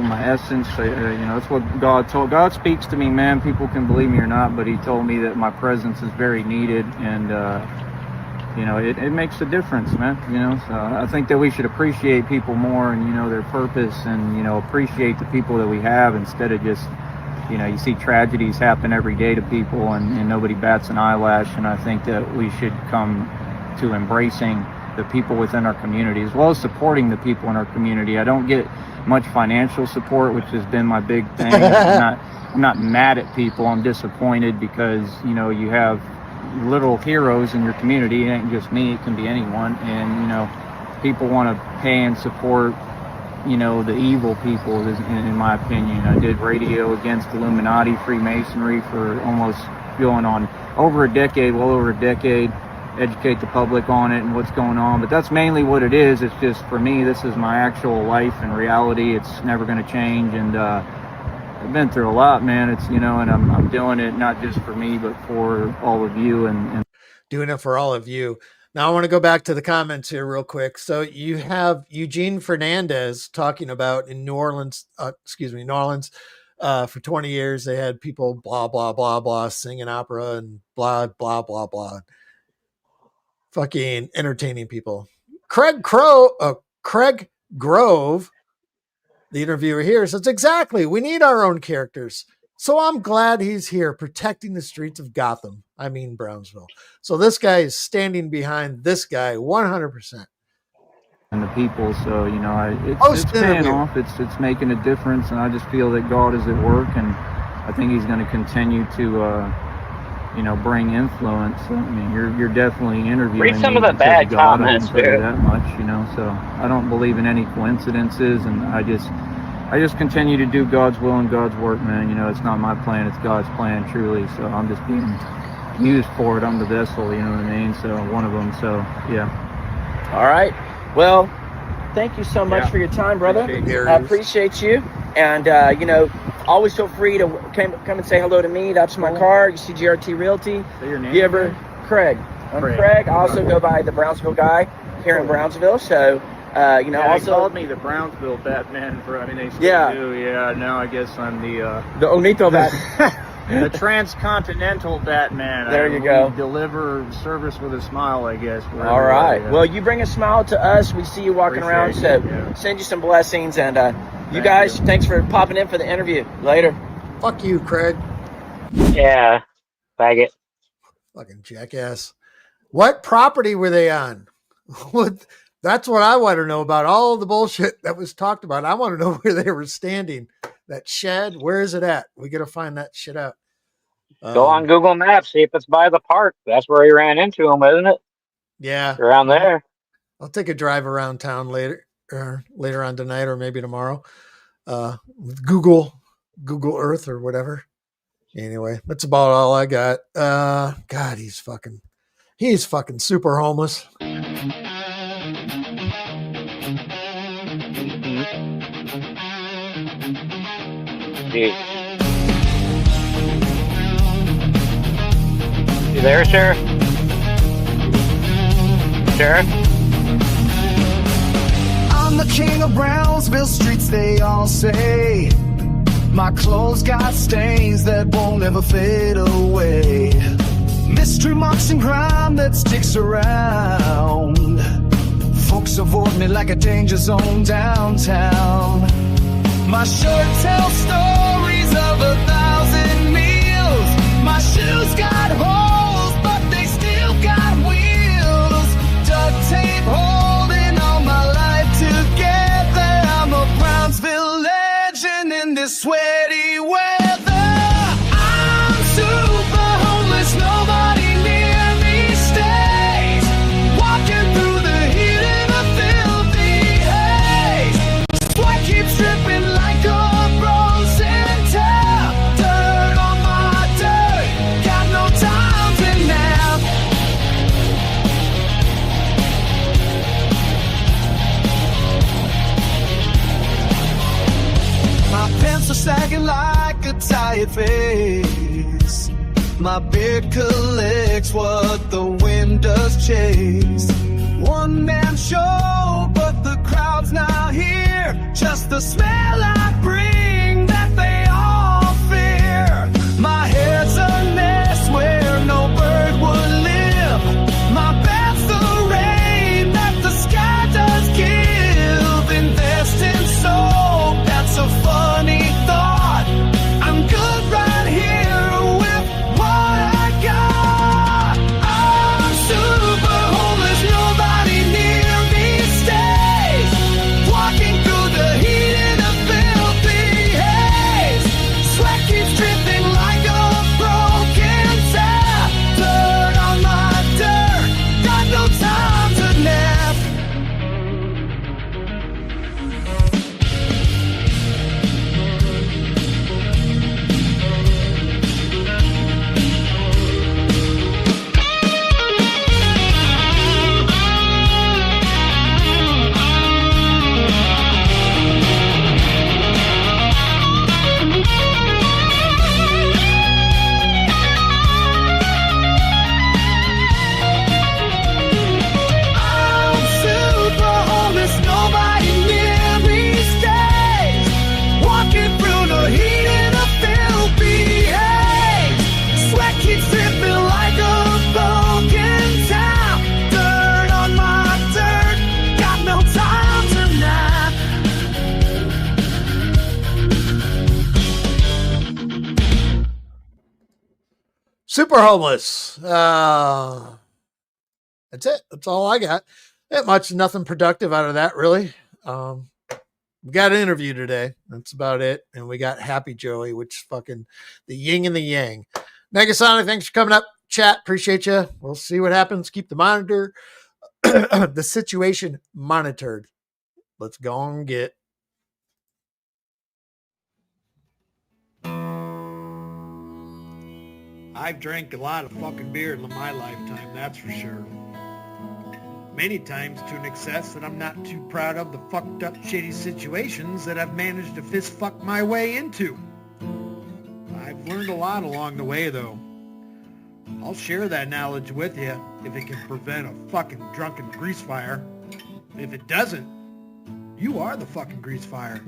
C: my essence. That's what God speaks to me, man. People can believe me or not, but He told me that my presence is very needed, and it makes a difference, man. So I think that we should appreciate people more, and their purpose, and appreciate the people that we have, instead of just you see tragedies happen every day to people, and nobody bats an eyelash. And I think that we should come to embracing the people within our community, as well as supporting the people in our community. I don't get much financial support, which has been my big thing. I'm not mad at people. I'm disappointed because you have little heroes in your community. It ain't just me, it can be anyone. And people want to pay and support the evil people, in my opinion. I did radio against Illuminati, Freemasonry for almost going on well over a decade, educate the public on it and what's going on. But that's mainly what it is. It's just, for me, this is my actual life and reality. It's never going to change. And I've been through a lot, man. It's, and I'm doing it not just for me, but for all of you. And
B: doing it for all of you. Now I want to go back to the comments here real quick. So you have Eugene Fernandez talking about in New Orleans, for 20 years, they had people blah, blah, blah, blah, singing opera and blah, blah, blah, blah. Fucking entertaining people. Craig Grove, the interviewer here, says, exactly, we need our own characters. So I'm glad he's here protecting the streets of Gotham. I mean, Brownsville. So this guy is standing behind this guy 100%.
C: And the people. So, it's paying off. It's making a difference. And I just feel that God is at work. And I think He's going to continue to, bring influence. I mean, you're definitely interviewing.
D: Read some of the bad comments, dude.
C: That much, so I don't believe in any coincidences. And I just continue to do God's will and God's work, man. It's not my plan, it's God's plan, truly. So I'm just being used for it. I'm the vessel, you know what I mean? So one of them, so yeah.
E: All right. Well, thank you so much for your time, brother. I appreciate you. And, always feel free to come and say hello to me. That's my car. You see GRT Realty.
C: Say your name.
E: You ever, Craig. I'm Craig. I also go by the Brownsville guy here in Brownsville. So, You know,
C: Yeah, they
E: also
C: called me the Brownsville Batman for, I mean, they still
E: Yeah.
C: do. Yeah, now I guess I'm the
E: Onito Bat.
C: the transcontinental Batman.
E: There you go.
C: Deliver service with a smile, I guess. for
E: All right.
C: everybody, yeah.
E: Well, you bring a smile to us. We see you walking around, so
C: Appreciate it, yeah.
E: send you some blessings. And you
C: Thank
E: guys,
C: you.
E: thanks for popping in for the interview. Later.
B: Fuck you, Craig.
D: Yeah, faggot.
B: Fucking jackass. What property were they on? That's what I want to know about all the bullshit that was talked about. I want to know where they were standing. That shed, where is it at? We got to find that shit out.
D: Go on Google Maps, see if it's by the park. That's where he ran into him, isn't it?
B: Yeah.
D: Around there.
B: I'll take a drive around town later on tonight or maybe tomorrow. With Google Earth or whatever. Anyway, that's about all I got. God, he's fucking super homeless.
D: Jeez. You there, Sheriff? Sheriff?
F: I'm the king of Brownsville streets, they all say. My clothes got stains that won't ever fade away. Mystery marks and crime that sticks around. Folks avoid me like a danger zone downtown. My shirt tells stories of 1,000 meals. My shoes got holes, but they still got wheels. Duct tape holding all my life together. I'm a Brownsville legend in this sweaty weather. I'm super homeless, nobody near me stays. Walking through the heat in a filthy haze. Sweat keeps dripping like a frozen tap. Dirt on my dirt, got no time to nap. My pants are sagging like a tired face. My beard collects what the wind does chase. One man show, but the crowd's not here. Just the smell I bring that they all fear. My head's a nest where no bird would live. My bed's the rain that the sky does give. Invest in soul, that's a funny thought. I'm good right here with what I got. I'm super homeless, nobody near me stays. Walking through the heat in a filthy haze. Sweat keeps dripping like a broken tap. Dirt on my dirt, got no time to nap. I'm super homeless, nobody near me stays. Walking through the heat in a filthy haze. Sweat keeps dripping like a broken tap. Dirt on my dirt, got no time to nap.
B: Super homeless. That's it. That's all I got. Nothing productive out of that, really. We got an interview today. That's about it. And we got Happy Joey, which is fucking the yin and the yang. Negasonic, thanks for coming up. Chat, appreciate you. We'll see what happens. Keep the situation monitored. Let's go and get.
A: I've drank a lot of fucking beer in my lifetime, that's for sure. Many times to an excess that I'm not too proud of the fucked up shitty situations that I've managed to fist fuck my way into. I've learned a lot along the way though. I'll share that knowledge with you if it can prevent a fucking drunken grease fire. If it doesn't, You are the fucking grease fire.